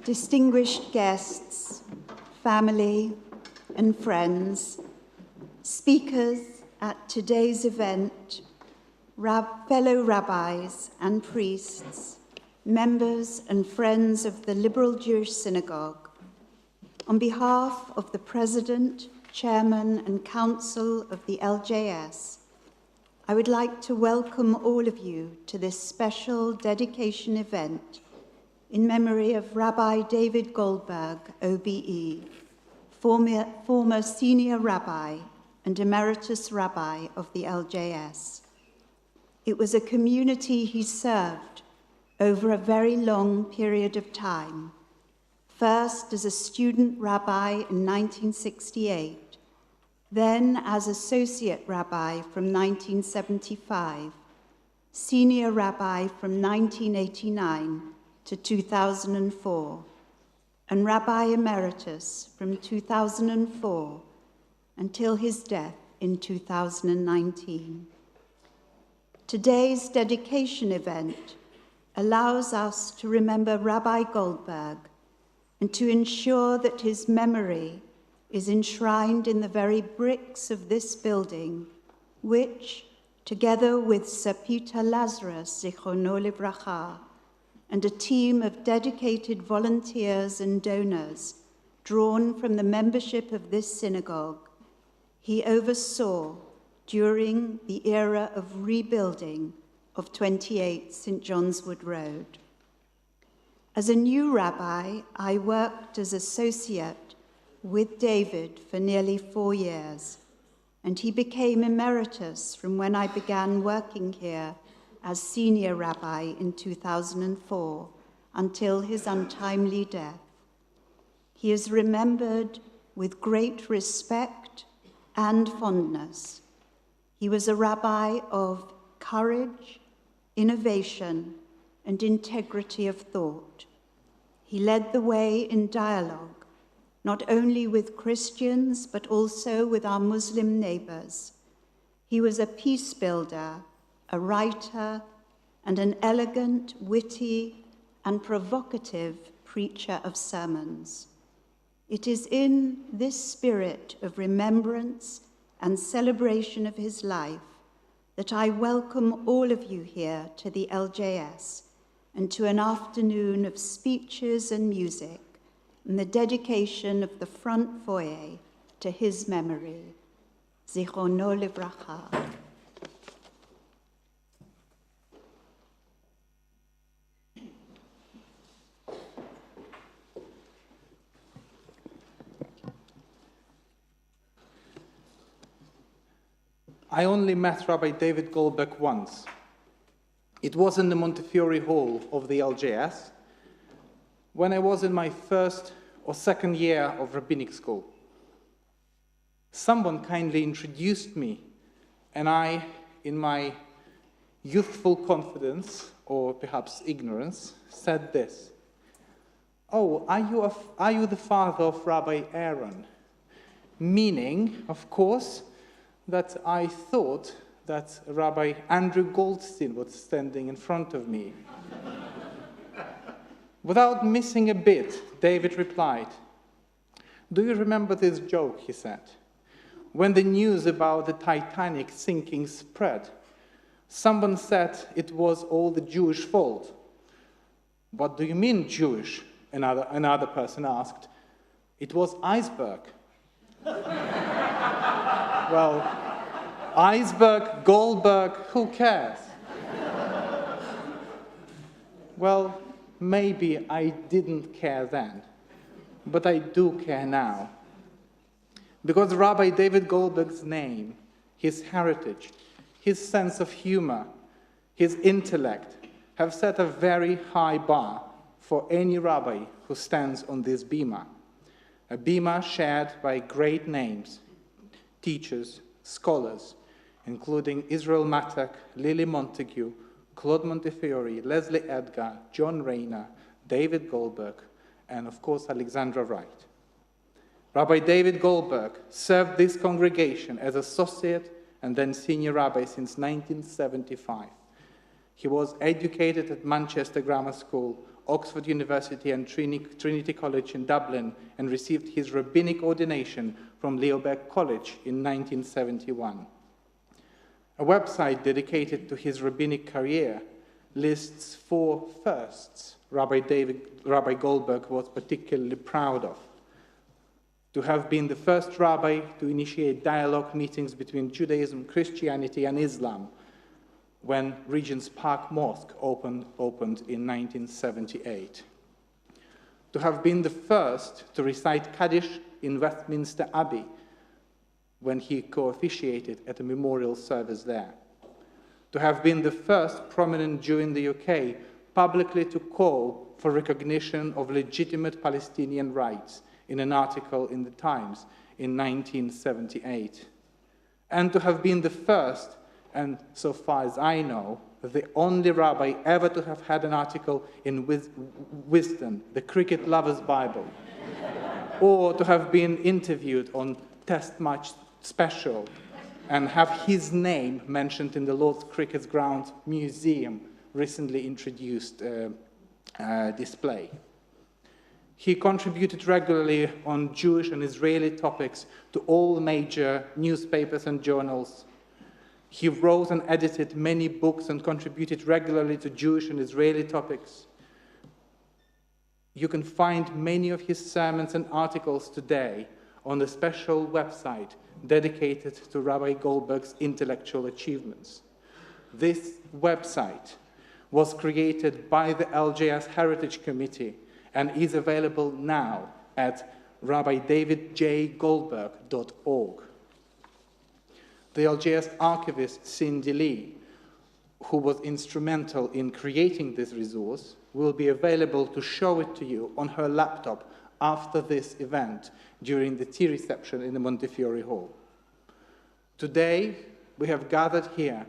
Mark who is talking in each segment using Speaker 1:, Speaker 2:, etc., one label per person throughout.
Speaker 1: distinguished guests, family and friends, speakers at today's event, fellow rabbis and priests, members and friends of the Liberal Jewish Synagogue, on behalf of the President, Chairman and Council of the LJS, I would like to welcome all of you to this special dedication event in memory of Rabbi David Goldberg, OBE, former senior rabbi and emeritus rabbi of the LJS. It was a community he served over a very long period of time, first as a student rabbi in 1968, then as associate rabbi from 1975, senior rabbi from 1989 to 2004, and Rabbi Emeritus from 2004 until his death in 2019. Today's dedication event allows us to remember Rabbi Goldberg and to ensure that his memory is enshrined in the very bricks of this building, which, together with Sir Peter Lazarus, Zichrono Livracha, and a team of dedicated volunteers and donors drawn from the membership of this synagogue, he oversaw during the era of rebuilding of 28 St. John's Wood Road. As a new rabbi, I worked as associate with David for nearly 4 years, and he became emeritus from when I began working here as senior rabbi in 2004 until his untimely death. He is remembered with great respect and fondness. He was a rabbi of courage, innovation, and integrity of thought. He led the way in dialogue, not only with Christians, but also with our Muslim neighbors. He was a peace builder, a writer, and an elegant, witty, and provocative preacher of sermons. It is in this spirit of remembrance and celebration of his life that I welcome all of you here to the LJS and to an afternoon of speeches and music and the dedication of the front foyer to his memory. Zichrono Livracha.
Speaker 2: I only met Rabbi David Goldberg once. It was in the Montefiore Hall of the LJS when I was in my first or second year of rabbinic school. Someone kindly introduced me, and I, in my youthful confidence, or perhaps ignorance, said this: "Oh, are you the father of Rabbi Aaron?" Meaning, of course, that I thought that Rabbi Andrew Goldstein was standing in front of me. Without missing a bit, David replied, "Do you remember this joke?" he said. "When the news about the Titanic sinking spread, someone said it was all the Jewish fault." "What do you mean Jewish?" another person asked. "It was iceberg." Well, iceberg, Goldberg, who cares? Well, maybe I didn't care then, but I do care now. Because Rabbi David Goldberg's name, his heritage, his sense of humor, his intellect have set a very high bar for any rabbi who stands on this bima, a bima shared by great names, teachers, scholars, including Israel Matek, Lily Montague, Claude Montefiore, Leslie Edgar, John Rayner, David Goldberg, and of course Alexandra Wright. Rabbi David Goldberg served this congregation as associate and then senior rabbi since 1975. He was educated at Manchester Grammar School, Oxford University and Trinity College in Dublin, and received his rabbinic ordination from Leobeck College in 1971. A website dedicated to his rabbinic career lists 4 firsts Rabbi Goldberg was particularly proud of. To have been the first rabbi to initiate dialogue meetings between Judaism, Christianity, and Islam when Regent's Park Mosque opened in 1978. To have been the first to recite Kaddish in Westminster Abbey when he co-officiated at a memorial service there. To have been the first prominent Jew in the UK publicly to call for recognition of legitimate Palestinian rights in an article in the Times in 1978. And to have been the first, and so far as I know, the only rabbi ever to have had an article in Wisdom, the Cricket Lover's Bible, or to have been interviewed on Test Match Special and have his name mentioned in the Lord's Cricket Ground Museum recently introduced display. He contributed regularly on Jewish and Israeli topics to all major newspapers and journals. He wrote and edited many books and contributed regularly to Jewish and Israeli topics. You can find many of his sermons and articles today on the special website dedicated to Rabbi Goldberg's intellectual achievements. This website was created by the LJS Heritage Committee and is available now at rabbidavidjgoldberg.org. The LJS archivist Cindy Lee, who was instrumental in creating this resource, will be available to show it to you on her laptop after this event during the tea reception in the Montefiore Hall. Today, we have gathered here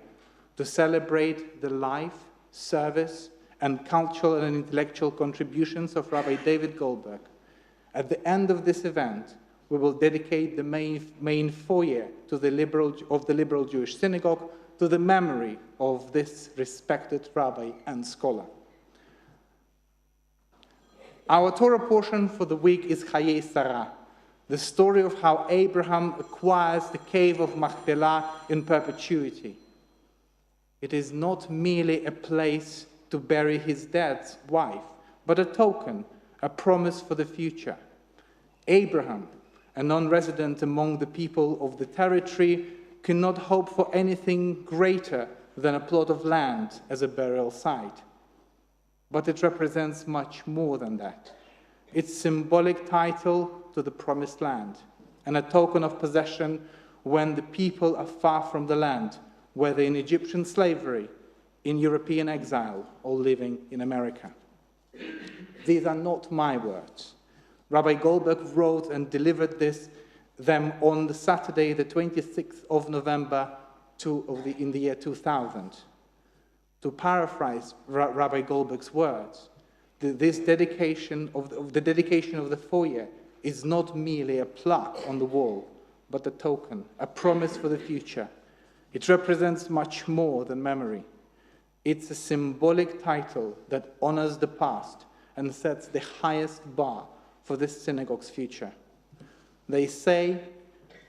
Speaker 2: to celebrate the life, service, and cultural and intellectual contributions of Rabbi David Goldberg. At the end of this event, we will dedicate the main foyer to the Liberal Jewish Synagogue to the memory of this respected rabbi and scholar. Our Torah portion for the week is Chayei Sarah, the story of how Abraham acquires the cave of Machpelah in perpetuity. It is not merely a place to bury his dead wife, but a token, a promise for the future. Abraham, a non-resident among the people of the territory, cannot hope for anything greater than a plot of land as a burial site. But it represents much more than that. Its symbolic title to the promised land, and a token of possession when the people are far from the land, whether in Egyptian slavery, in European exile, or living in America. These are not my words. Rabbi Goldberg wrote and delivered them on the Saturday, the 26th of November in the year 2000. To paraphrase Rabbi Goldberg's words, the dedication of the foyer is not merely a plaque on the wall, but a token, a promise for the future. It represents much more than memory. It's a symbolic title that honors the past and sets the highest bar for this synagogue's future. They say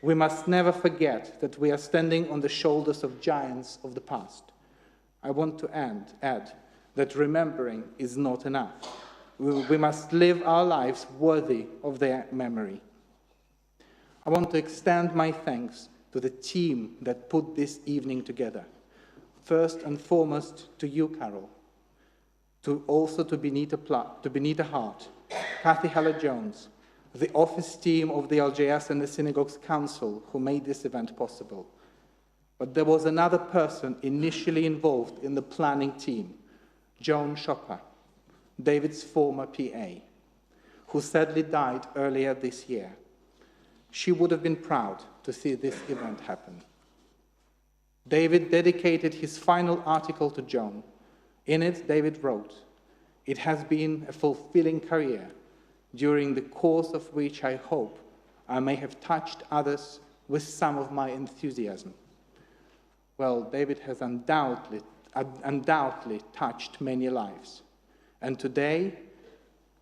Speaker 2: we must never forget that we are standing on the shoulders of giants of the past. I want to add that remembering is not enough. We must live our lives worthy of their memory. I want to extend my thanks to the team that put this evening together. First and foremost to you, Carol. Also to Benita Hart, Kathy Heller-Jones, the office team of the LJS and the Synagogue's Council who made this event possible. But there was another person initially involved in the planning team, Joan Schopper, David's former PA, who sadly died earlier this year. She would have been proud to see this event happen. David dedicated his final article to Joan. In it, David wrote, "It has been a fulfilling career, during the course of which I hope I may have touched others with some of my enthusiasm." Well, David has undoubtedly touched many lives. And today,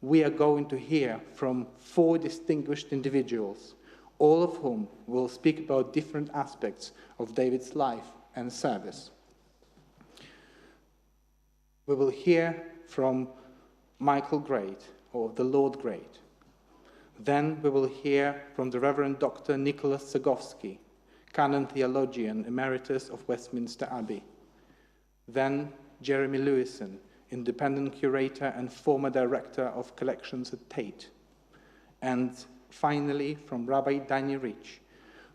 Speaker 2: we are going to hear from 4 distinguished individuals, all of whom will speak about different aspects of David's life and service. We will hear from Michael Great, or the Lord Great. Then we will hear from the Reverend Dr. Nicholas Zagowski, Canon Theologian Emeritus of Westminster Abbey. Then Jeremy Lewison, Independent Curator and former Director of Collections at Tate. And finally, from Rabbi Danny Rich,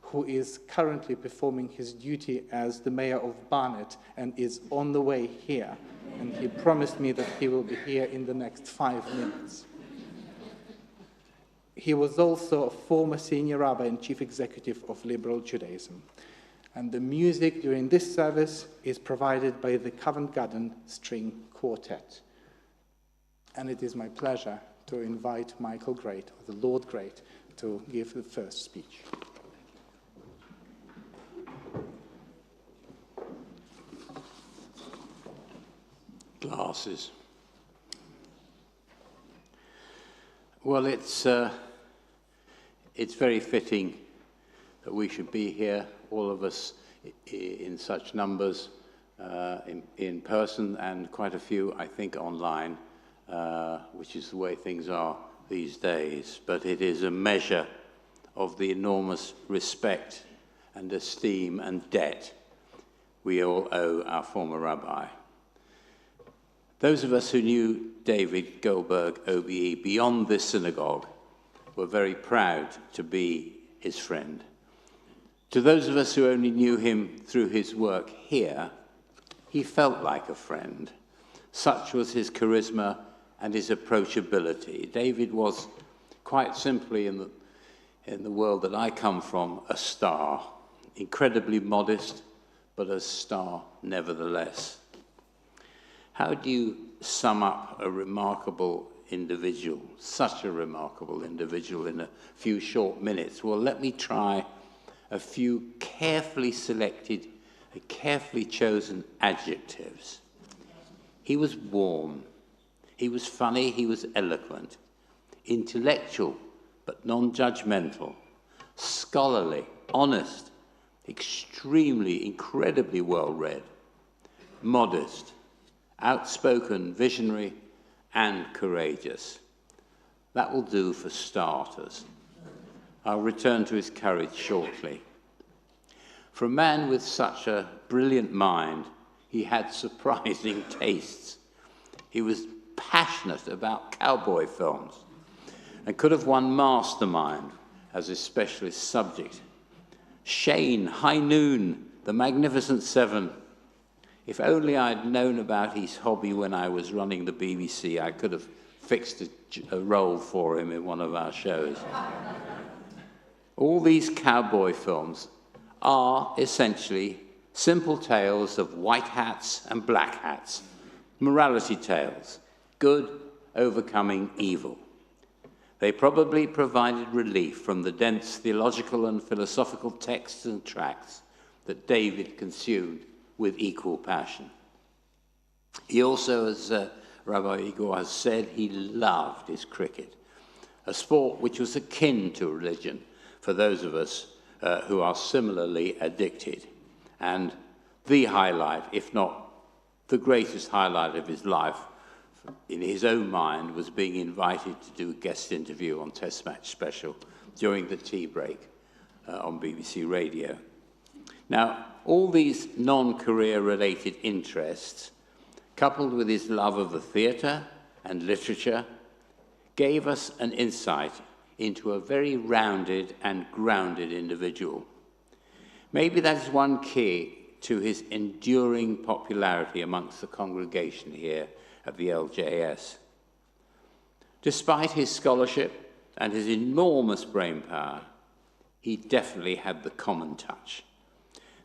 Speaker 2: who is currently performing his duty as the Mayor of Barnet and is on the way here. And he promised me that he will be here in the next 5 minutes. He was also a former senior rabbi and chief executive of Liberal Judaism. And the music during this service is provided by the Covent Garden String Quartet. And it is my pleasure to invite Michael Great, or the Lord Great, to give the first speech.
Speaker 3: Glasses. Well, it's very fitting that we should be here, all of us in such numbers, in person, and quite a few, I think, online, which is the way things are these days. But it is a measure of the enormous respect and esteem and debt we all owe our former rabbi. Those of us who knew David Goldberg, OBE, beyond this synagogue were very proud to be his friend. To those of us who only knew him through his work here, he felt like a friend. Such was his charisma and his approachability. David was, quite simply, in the world that I come from, a star. Incredibly modest, but a star nevertheless. How do you sum up a remarkable individual, such a remarkable individual, in a few short minutes? Well, let me try a few carefully selected, carefully chosen adjectives. He was warm. He was funny. He was eloquent. Intellectual, but non-judgmental. Scholarly, honest, extremely, incredibly well-read. Modest, outspoken, visionary, and courageous. That will do for starters. I'll return to his courage shortly. For a man with such a brilliant mind, he had surprising tastes. He was passionate about cowboy films and could have won Mastermind as his specialist subject. Shane, High Noon, The Magnificent Seven. If only I'd known about his hobby when I was running the BBC, I could have fixed a role for him in one of our shows. All these cowboy films are essentially simple tales of white hats and black hats, morality tales, good overcoming evil. They probably provided relief from the dense theological and philosophical texts and tracts that David consumed with equal passion. He also, as Rabbi Igor has said, he loved his cricket, a sport which was akin to religion for those of us who are similarly addicted. And the highlight, if not the greatest highlight of his life, in his own mind, was being invited to do a guest interview on Test Match Special during the tea break on BBC Radio. Now, all these non-career-related interests, coupled with his love of the theatre and literature, gave us an insight into a very rounded and grounded individual. Maybe that is one key to his enduring popularity amongst the congregation here at the LJS. Despite his scholarship and his enormous brain power, he definitely had the common touch.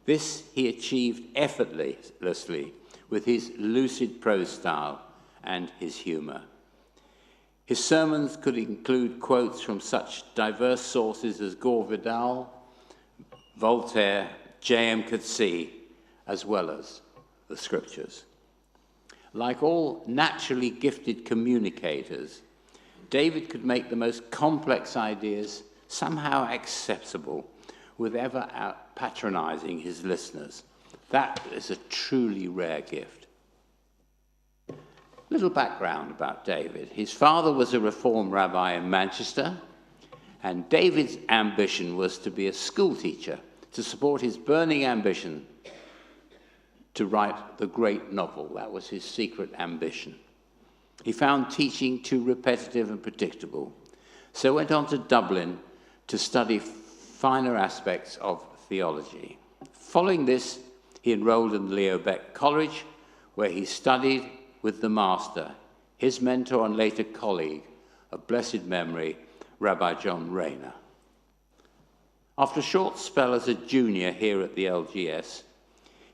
Speaker 3: This he achieved effortlessly with his lucid prose style and his humor. His sermons could include quotes from such diverse sources as Gore Vidal, Voltaire, J.M. Coetzee, as well as the scriptures. Like all naturally gifted communicators, David could make the most complex ideas somehow acceptable without patronizing his listeners. That is a truly rare gift. Little background about David. His father was a Reform rabbi in Manchester, and David's ambition was to be a school teacher to support his burning ambition to write the great novel. That was his secret ambition. He found teaching too repetitive and predictable, so went on to Dublin to study finer aspects of theology. Following this, he enrolled in Leo Beck College, where he studied with the master, his mentor and later colleague of blessed memory, Rabbi John Rayner. After a short spell as a junior here at the LGS,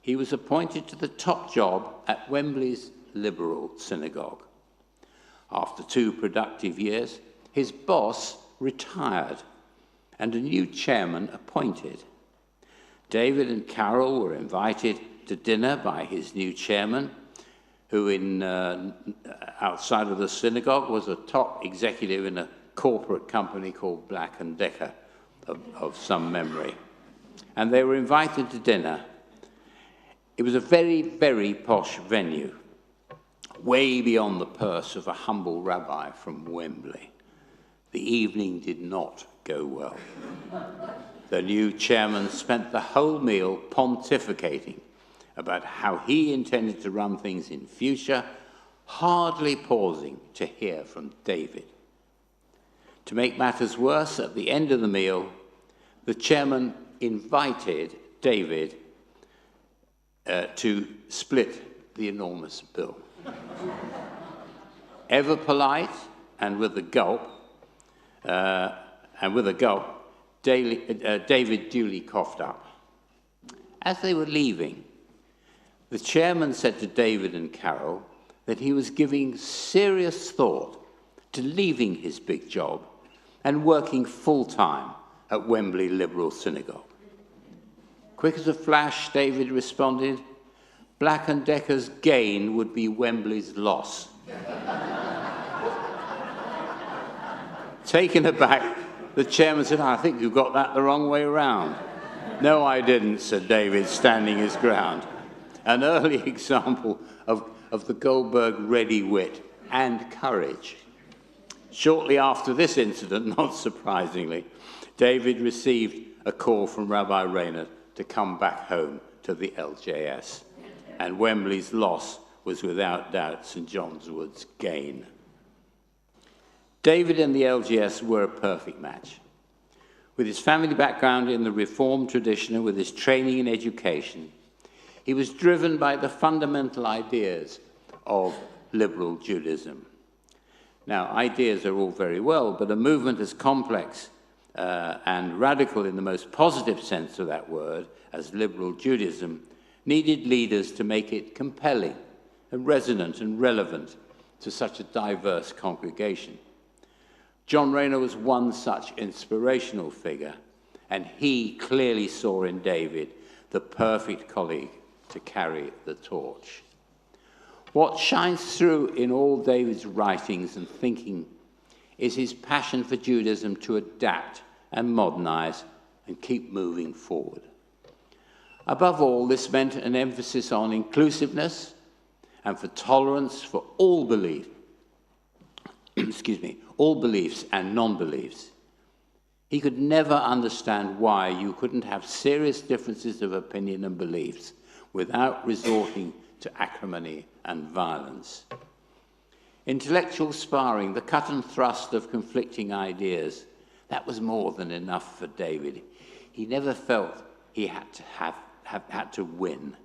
Speaker 3: he was appointed to the top job at Wembley's Liberal Synagogue. After 2 productive years, his boss retired and a new chairman appointed. David and Carol were invited to dinner by his new chairman, who outside of the synagogue was a top executive in a corporate company called Black & Decker, of some memory. And they were invited to dinner. It was a very, very posh venue, way beyond the purse of a humble rabbi from Wembley. The evening did not go well. The new chairman spent the whole meal pontificating about how he intended to run things in future, hardly pausing to hear from David. To make matters worse, at the end of the meal, the chairman invited David to split the enormous bill. Ever polite and with a gulp, David duly coughed up. As they were leaving, the chairman said to David and Carol that he was giving serious thought to leaving his big job and working full-time at Wembley Liberal Synagogue. Quick as a flash, David responded, Black & Decker's gain would be Wembley's loss. Taken aback, the chairman said, I think you got that the wrong way around. No, I didn't, said David, standing his ground. An early example of the Goldberg ready wit and courage. Shortly after this incident, not surprisingly, David received a call from Rabbi Rayner to come back home to the LJS. And Wembley's loss was without doubt St. John's Wood's gain. David and the LGS were a perfect match. With his family background in the Reformed tradition and with his training in education, he was driven by the fundamental ideas of liberal Judaism. Now, ideas are all very well, but a movement as complex and radical in the most positive sense of that word as liberal Judaism needed leaders to make it compelling and resonant and relevant to such a diverse congregation. John Rayner was one such inspirational figure, and he clearly saw in David the perfect colleague to carry the torch. What shines through in all David's writings and thinking is his passion for Judaism to adapt and modernize and keep moving forward. Above all, this meant an emphasis on inclusiveness and for tolerance for all belief, all beliefs and non-beliefs. He could never understand why you couldn't have serious differences of opinion and beliefs without resorting to acrimony and violence. Intellectual sparring, the cut and thrust of conflicting ideas, that was more than enough for David. He never felt he had to win.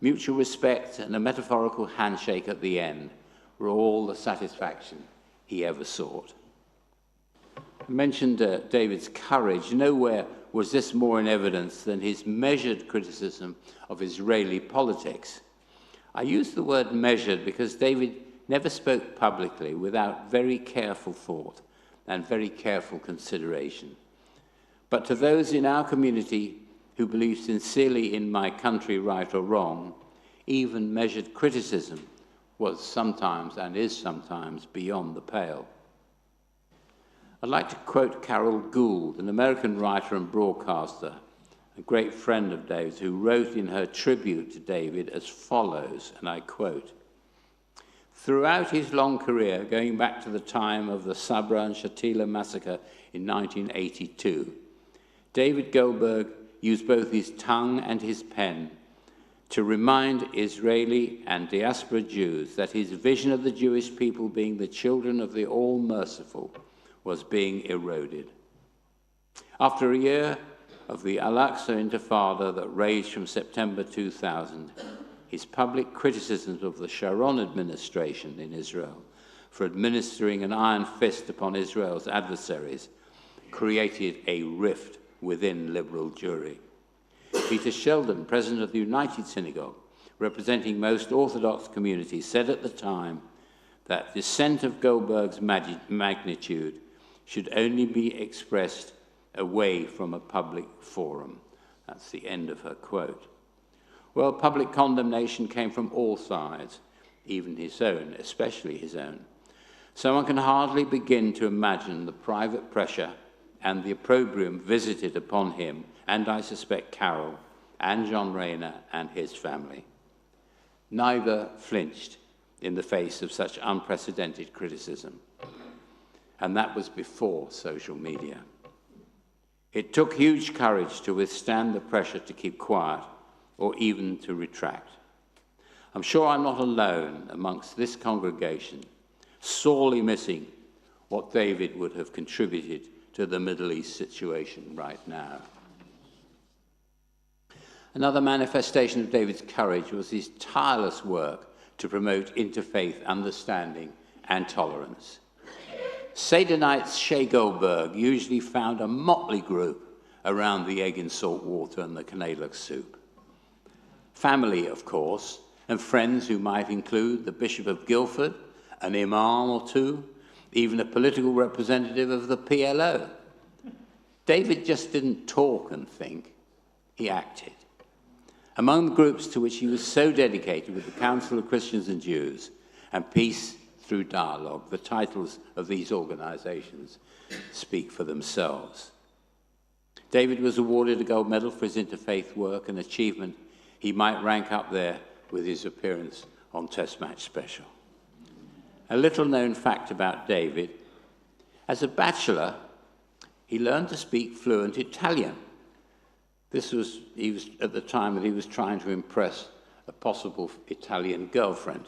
Speaker 3: Mutual respect and a metaphorical handshake at the end were all the satisfaction he ever sought. I mentioned David's courage. Nowhere was this more in evidence than his measured criticism of Israeli politics. I use the word measured because David never spoke publicly without very careful thought and very careful consideration. But to those in our community who believe sincerely in my country, right or wrong, even measured criticism was sometimes and is sometimes beyond the pale. I'd like to quote Carol Gould, an American writer and broadcaster, a great friend of David's, who wrote in her tribute to David as follows, and I quote, "Throughout his long career, going back to the time of the Sabra and Shatila massacre in 1982, David Goldberg used both his tongue and his pen to remind Israeli and diaspora Jews that his vision of the Jewish people being the children of the All-Merciful was being eroded. After a year of the Al-Aqsa Intifada that raged from September 2000, his public criticisms of the Sharon administration in Israel for administering an iron fist upon Israel's adversaries created a rift within liberal Jewry. Peter Sheldon, president of the United Synagogue, representing most Orthodox communities, said at the time that dissent of Goldberg's magnitude should only be expressed away from a public forum." That's the end of her quote. Well, public condemnation came from all sides, even his own, especially his own. So one can hardly begin to imagine the private pressure and the opprobrium visited upon him, and I suspect Carol, and John Rayner and his family. Neither flinched in the face of such unprecedented criticism. And that was before social media. It took huge courage to withstand the pressure to keep quiet or even to retract. I'm sure I'm not alone amongst this congregation, sorely missing what David would have contributed to the Middle East situation right now. Another manifestation of David's courage was his tireless work to promote interfaith understanding and tolerance. Seder nights Shea Goldberg usually found a motley group around the egg and salt water and the Canaluk soup. Family, of course, and friends who might include the Bishop of Guildford, an imam or two, even a political representative of the PLO. David just didn't talk and think, he acted. Among the groups to which he was so dedicated were the Council of Christians and Jews and Peace Through Dialogue. The titles of these organizations speak for themselves. David was awarded a gold medal for his interfaith work, an achievement he might rank up there with his appearance on Test Match Special. A little-known fact about David: as a bachelor, he learned to speak fluent Italian. He was at the time that he was trying to impress a possible Italian girlfriend.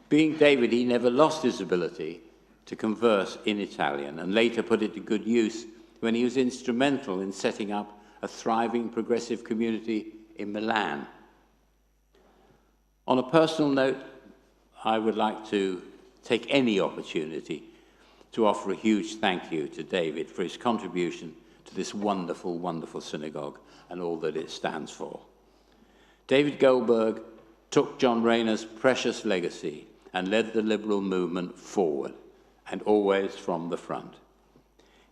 Speaker 3: Being David, he never lost his ability to converse in Italian and later put it to good use when he was instrumental in setting up a thriving progressive community in Milan. On a personal note, I would like to take any opportunity to offer a huge thank you to David for his contribution to this wonderful, wonderful synagogue and all that it stands for. David Goldberg took John Rayner's precious legacy and led the liberal movement forward, and always from the front.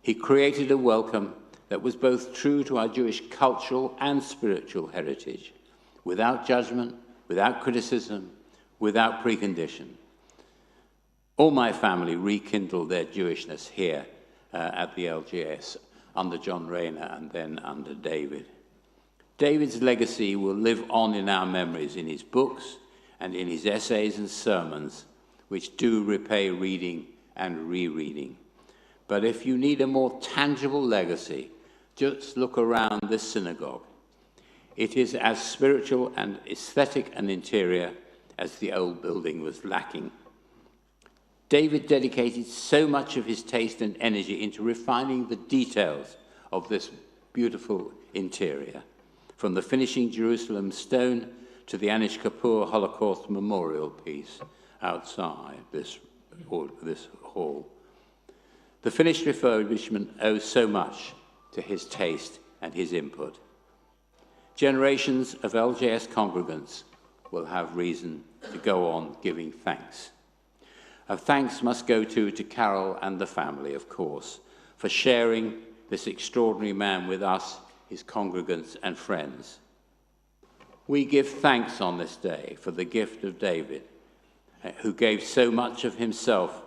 Speaker 3: He created a welcome that was both true to our Jewish cultural and spiritual heritage, without judgment, without criticism, without precondition. All my family rekindled their Jewishness here at the LGS under John Rayner and then under David. David's legacy will live on in our memories, in his books and in his essays and sermons, which do repay reading and rereading. But if you need a more tangible legacy, just look around this synagogue. It is as spiritual and aesthetic an interior as the old building was lacking. David dedicated so much of his taste and energy into refining the details of this beautiful interior, from the finishing Jerusalem stone to the Anish Kapoor Holocaust memorial piece outside this hall. The finished refurbishment owes so much to his taste and his input. Generations of LJS congregants will have reason to go on giving thanks. Our thanks must go to Carol and the family, of course, for sharing this extraordinary man with us, his congregants and friends. We give thanks on this day for the gift of David, who gave so much of himself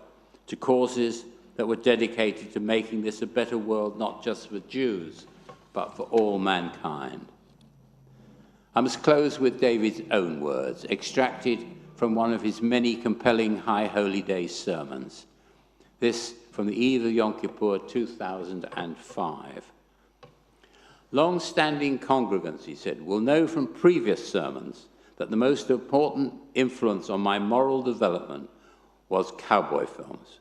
Speaker 3: to causes that were dedicated to making this a better world, not just for Jews, but for all mankind. I must close with David's own words, extracted from one of his many compelling High Holy Day sermons. This from the eve of Yom Kippur 2005. Long-standing congregants, he said, will know from previous sermons that the most important influence on my moral development was cowboy films.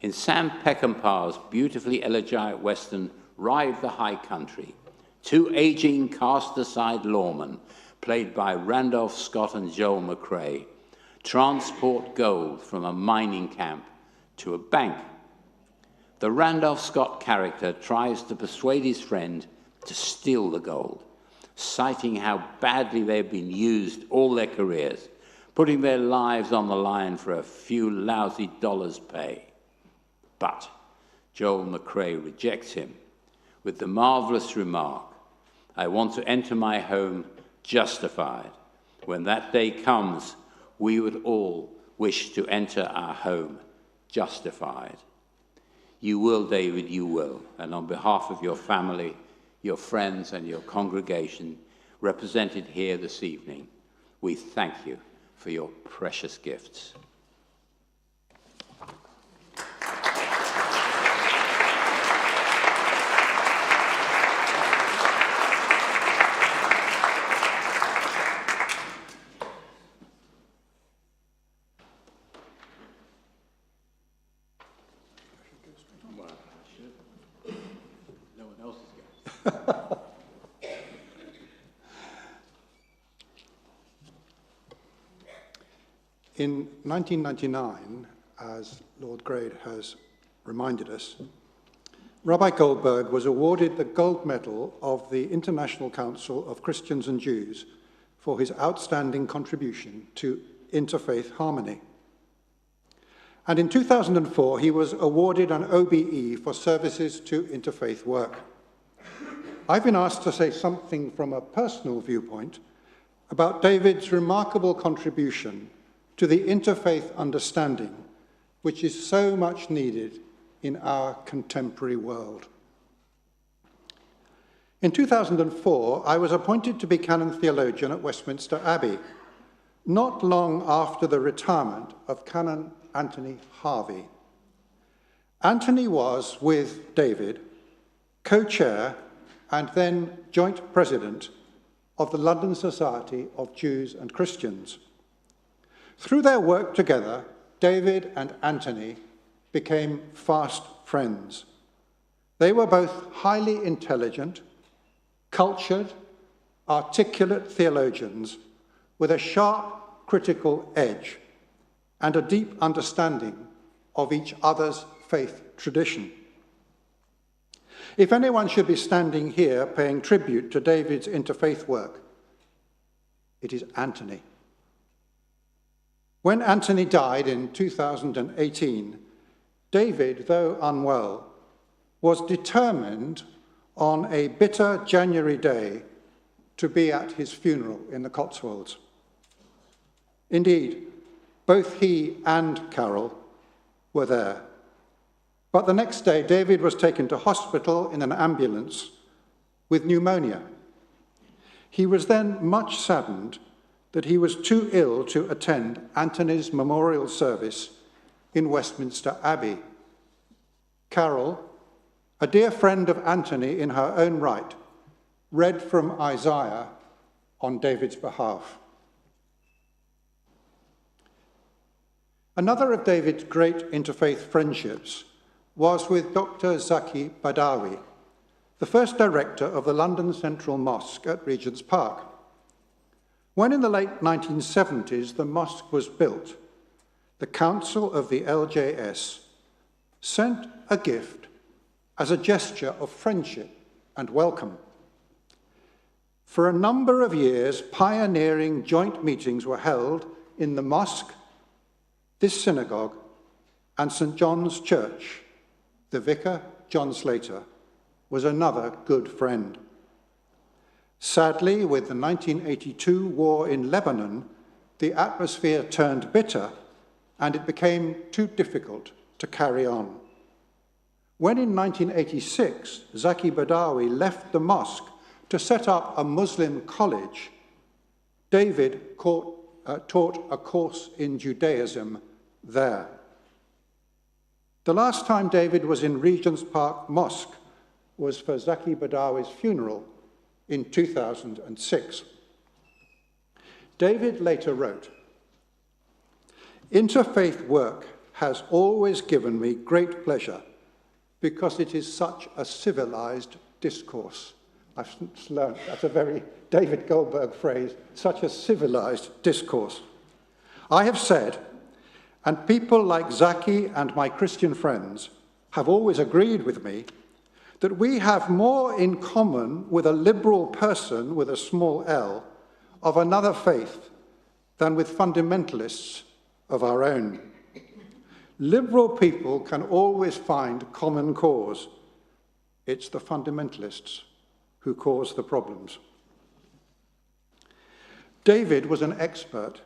Speaker 3: In Sam Peckinpah's beautifully elegiac western, Ride the High Country, two aging, cast-aside lawmen, played by Randolph Scott and Joel McCrea, transport gold from a mining camp to a bank. The Randolph Scott character tries to persuade his friend to steal the gold, citing how badly they've been used all their careers, putting their lives on the line for a few lousy dollars pay. But Joel McCrea rejects him with the marvelous remark, I want to enter my home justified. When that day comes, we would all wish to enter our home justified. You will, David, you will. And on behalf of your family, your friends, and your congregation represented here this evening, we thank you for your precious gifts.
Speaker 4: In 1999, as Lord Grade has reminded us, Rabbi Goldberg was awarded the gold medal of the International Council of Christians and Jews for his outstanding contribution to interfaith harmony. And in 2004, he was awarded an OBE for services to interfaith work. I've been asked to say something from a personal viewpoint about David's remarkable contribution to the interfaith understanding, which is so much needed in our contemporary world. In 2004, I was appointed to be canon theologian at Westminster Abbey, not long after the retirement of Canon Anthony Harvey. Anthony was, with David, co-chair and then joint president of the London Society of Jews and Christians. Through their work together, David and Anthony became fast friends. They were both highly intelligent, cultured, articulate theologians with a sharp critical edge and a deep understanding of each other's faith tradition. If anyone should be standing here paying tribute to David's interfaith work, it is Anthony. When Anthony died in 2018, David, though unwell, was determined on a bitter January day to be at his funeral in the Cotswolds. Indeed, both he and Carol were there. But the next day, David was taken to hospital in an ambulance with pneumonia. He was then much saddened that he was too ill to attend Anthony's memorial service in Westminster Abbey. Carol, a dear friend of Anthony in her own right, read from Isaiah on David's behalf. Another of David's great interfaith friendships was with Dr. Zaki Badawi, the first director of the London Central Mosque at Regent's Park. When in the late 1970s the mosque was built, the Council of the LJS sent a gift as a gesture of friendship and welcome. For a number of years, pioneering joint meetings were held in the mosque, this synagogue, and St. John's Church. The vicar, John Slater, was another good friend. Sadly, with the 1982 war in Lebanon, the atmosphere turned bitter and it became too difficult to carry on. When in 1986, Zaki Badawi left the mosque to set up a Muslim college, David taught a course in Judaism there. The last time David was in Regent's Park Mosque was for Zaki Badawi's funeral in 2006. David later wrote, "Interfaith work has always given me great pleasure because it is such a civilized discourse." I've learned that's a very David Goldberg phrase, such a civilized discourse. I have said, and people like Zaki and my Christian friends have always agreed with me, that we have more in common with a liberal person with a small l of another faith than with fundamentalists of our own. Liberal people can always find common cause. It's the fundamentalists who cause the problems. David was an expert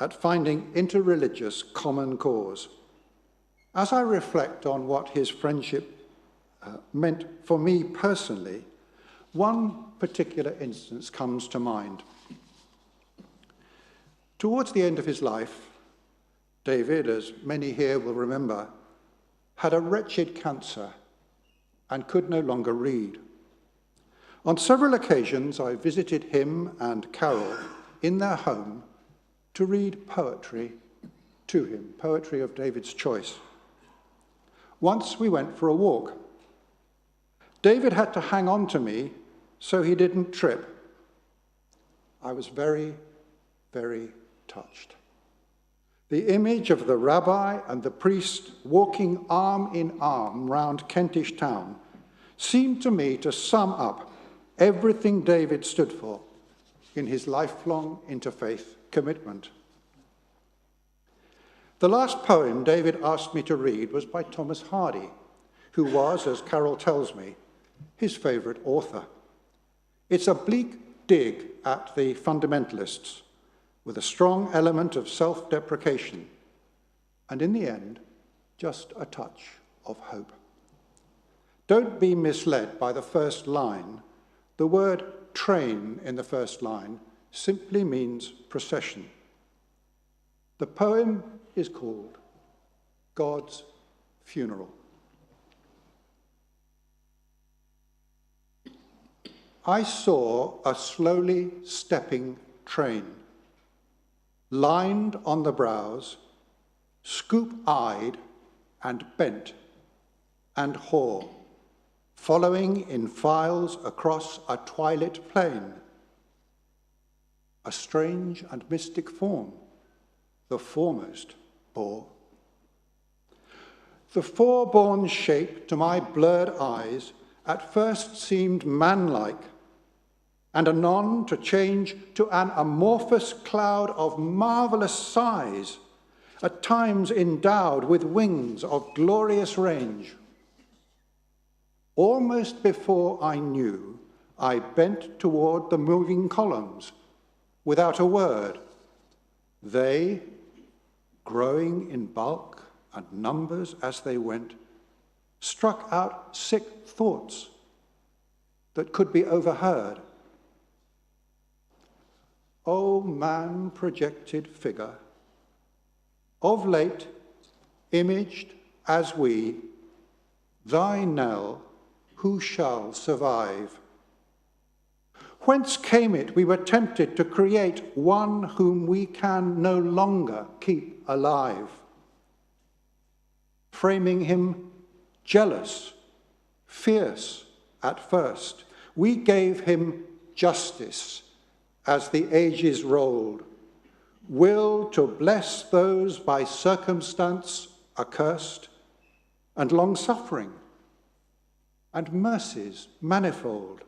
Speaker 4: at finding interreligious common cause. As I reflect on what his friendship meant for me personally, one particular instance comes to mind. Towards the end of his life, David, as many here will remember, had a wretched cancer and could no longer read. On several occasions, I visited him and Carol in their home to read poetry to him, poetry of David's choice. Once we went for a walk. David had to hang on to me so he didn't trip. I was very, very touched. The image of the rabbi and the priest walking arm in arm round Kentish town seemed to me to sum up everything David stood for in his lifelong interfaith commitment. The last poem David asked me to read was by Thomas Hardy, who was, as Carol tells me, his favourite author. It's a bleak dig at the fundamentalists, with a strong element of self-deprecation, and in the end, just a touch of hope. Don't be misled by the first line. The word train in the first line simply means procession. The poem is called God's Funeral. I saw a slowly stepping train, lined on the brows, scoop-eyed and bent and hoar, following in files across a twilit plain. A strange and mystic form, the foremost bore. The foreborn shape to my blurred eyes at first seemed manlike, and anon to change to an amorphous cloud of marvelous size, at times endowed with wings of glorious range. Almost before I knew, I bent toward the moving columns, without a word. They, growing in bulk and numbers as they went, struck out sick thoughts that could be overheard. O man-projected figure, of late imaged as we, thy knell, who shall survive? Whence came it we were tempted to create one whom we can no longer keep alive? Framing him jealous, fierce at first, we gave him justice as the ages rolled, will to bless those by circumstance accursed, and long-suffering, and mercies manifold.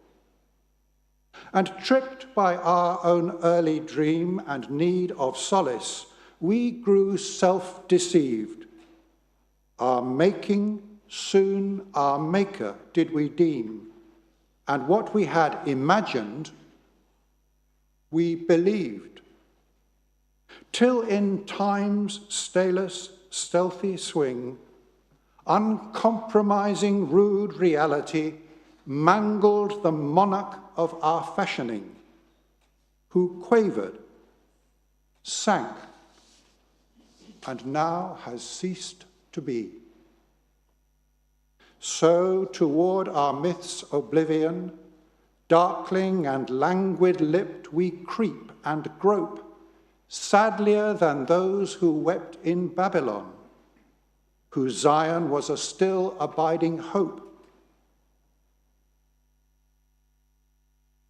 Speaker 4: And tricked by our own early dream and need of solace, we grew self-deceived. Our making soon our maker did we deem, and what we had imagined we believed. till in time's staleless, stealthy swing, uncompromising rude reality mangled the monarch of our fashioning, who quavered, sank, and now has ceased to be. So toward our myth's oblivion, darkling and languid-lipped, we creep and grope, sadlier than those who wept in Babylon, whose Zion was a still abiding hope.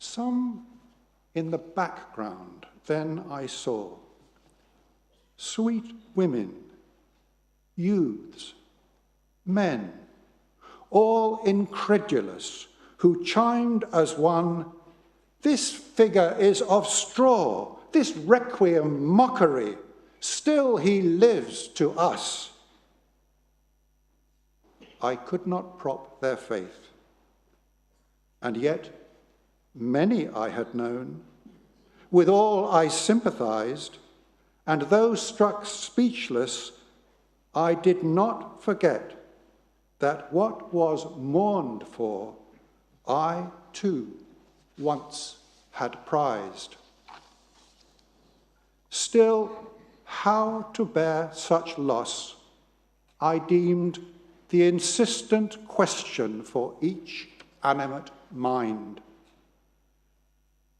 Speaker 4: Some in the background then I saw, sweet women, youths, men, all incredulous, who chimed as one, "This figure is of straw, this requiem mockery, still he lives to us." I could not prop their faith, and yet many I had known, with all I sympathized, and though struck speechless, I did not forget that what was mourned for, I too once had prized. Still, how to bear such loss, I deemed the insistent question for each animate mind.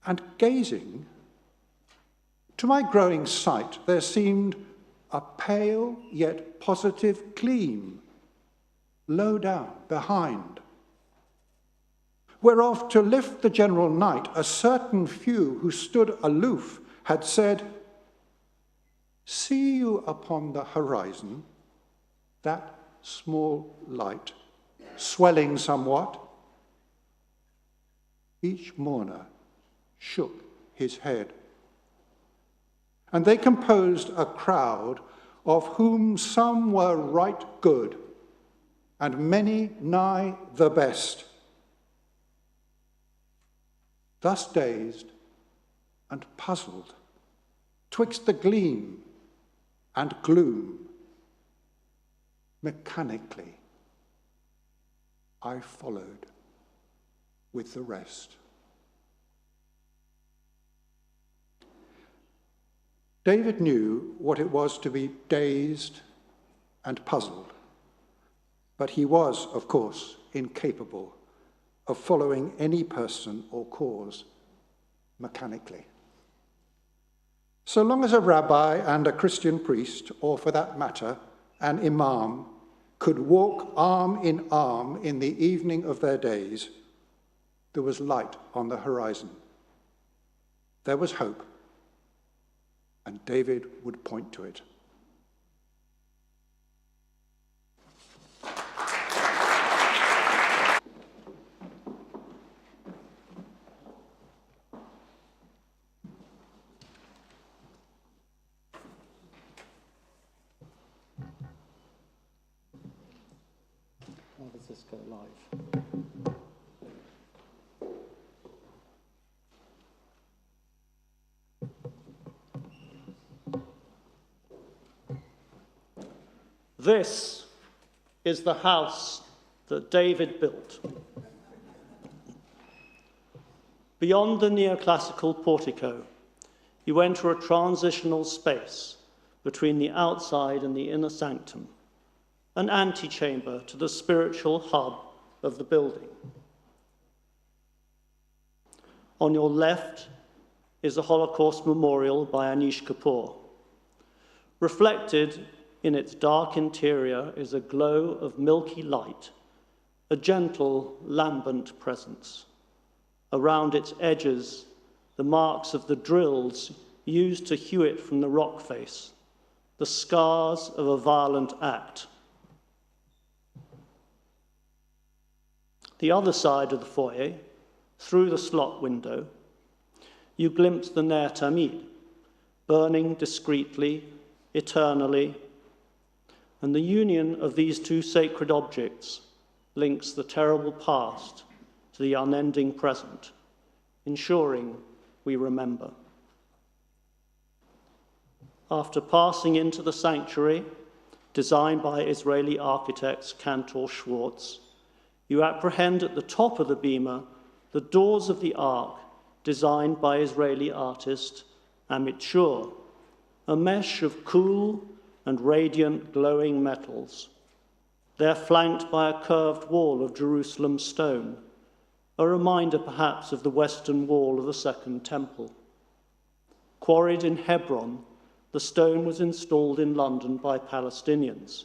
Speaker 4: And gazing, to my growing sight, there seemed a pale yet positive gleam low down behind, whereof to lift the general night, a certain few who stood aloof had said, "See you upon the horizon that small light, swelling somewhat?" Each mourner shook his head, and they composed a crowd of whom some were right good, and many nigh the best. Thus dazed and puzzled, twixt the gleam and gloom, mechanically I followed with the rest. David knew what it was to be dazed and puzzled, but he was, of course, incapable of following any person or cause mechanically. So long as a rabbi and a Christian priest, or for that matter, an imam, could walk arm in the evening of their days, there was light on the horizon. There was hope, and David would point to it.
Speaker 5: How does this go live? This is the house that David built. Beyond the neoclassical portico, you enter a transitional space between the outside and the inner sanctum, an antechamber to the spiritual hub of the building. On your left is a Holocaust memorial by Anish Kapoor. Reflected in its dark interior is a glow of milky light, a gentle, lambent presence. Around its edges, the marks of the drills used to hew it from the rock face, the scars of a violent act. The other side of the foyer, through the slot window, you glimpse the Ner Tamid, burning discreetly, eternally, and the union of these two sacred objects links the terrible past to the unending present, ensuring we remember. after passing into the sanctuary, designed by Israeli architects Cantor Schwartz, you apprehend at the top of the bema the doors of the ark, designed by Israeli artist Amit Shur, a mesh of cool and radiant glowing metals. They're flanked by a curved wall of Jerusalem stone, a reminder perhaps of the western wall of the Second Temple. Quarried in Hebron, the stone was installed in London by Palestinians.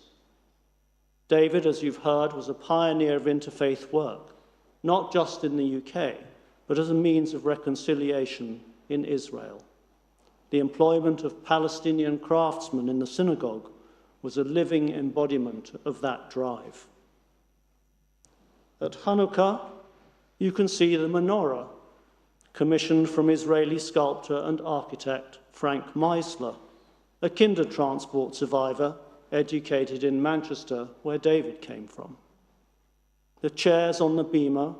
Speaker 5: David, as you've heard, was a pioneer of interfaith work, not just in the UK, but as a means of reconciliation in Israel. The employment of Palestinian craftsmen in the synagogue was a living embodiment of that drive. At Hanukkah, you can see the menorah, commissioned from Israeli sculptor and architect Frank Meisler, a Kindertransport survivor educated in Manchester, where David came from. The chairs on the bema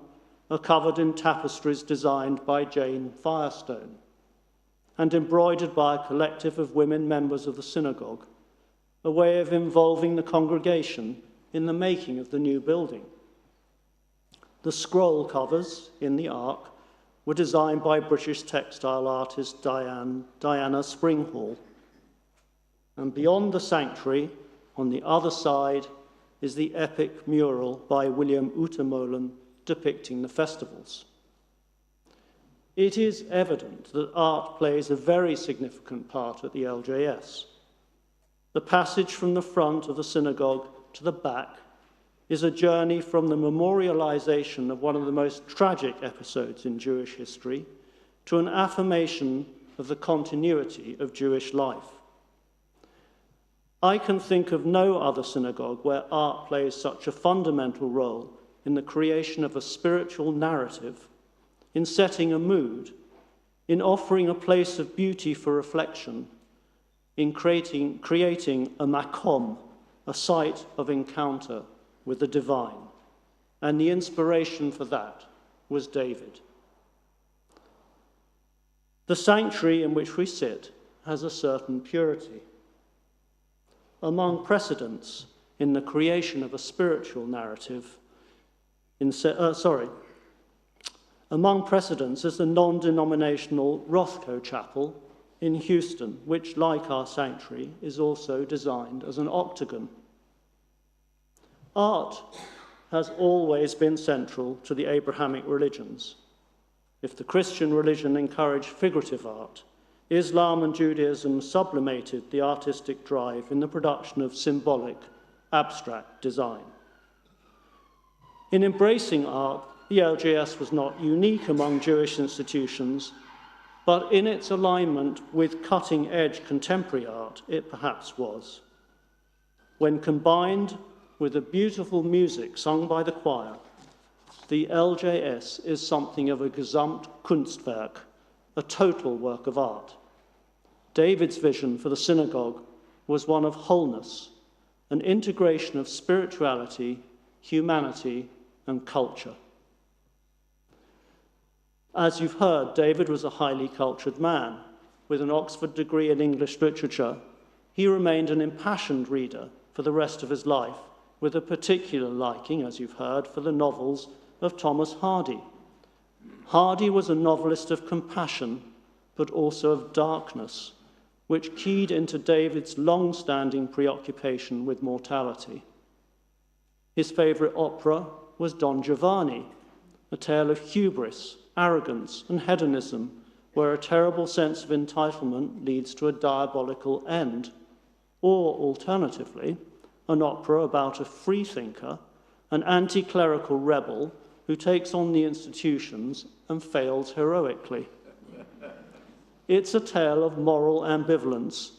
Speaker 5: are covered in tapestries designed by Jane Firestone and embroidered by a collective of women members of the synagogue, a way of involving the congregation in the making of the new building. The scroll covers in the ark were designed by British textile artist Diana Springhall. And beyond the sanctuary, on the other side, is the epic mural by William Utermohlen depicting the festivals. It is evident that art plays a very significant part at the LJS. The passage from the front of the synagogue to the back is a journey from the memorialization of one of the most tragic episodes in Jewish history to an affirmation of the continuity of Jewish life. I can think of no other synagogue where art plays such a fundamental role in the creation of a spiritual narrative, in setting a mood, in offering a place of beauty for reflection, in creating a makom, a site of encounter with the divine. And the inspiration for that was David. The sanctuary in which we sit has a certain purity. Among precedents in the creation of a spiritual narrative, among precedents is the non-denominational Rothko Chapel in Houston, which, like our sanctuary, is also designed as an octagon. Art has always been central to the Abrahamic religions. If the Christian religion encouraged figurative art, Islam and Judaism sublimated the artistic drive in the production of symbolic, abstract design. In embracing art, the LJS was not unique among Jewish institutions, but in its alignment with cutting-edge contemporary art, it perhaps was. When combined with the beautiful music sung by the choir, the LJS is something of a Gesamtkunstwerk, a total work of art. David's vision for the synagogue was one of wholeness, an integration of spirituality, humanity, and culture. As you've heard, David was a highly cultured man. With an Oxford degree in English literature, he remained an impassioned reader for the rest of his life, with a particular liking, as you've heard, for the novels of Thomas Hardy. Hardy was a novelist of compassion, but also of darkness, which keyed into David's long-standing preoccupation with mortality. His favorite opera was Don Giovanni, a tale of hubris, arrogance, and hedonism, where a terrible sense of entitlement leads to a diabolical end. Or, alternatively, an opera about a freethinker, an anti-clerical rebel who takes on the institutions and fails heroically. It's a tale of moral ambivalence,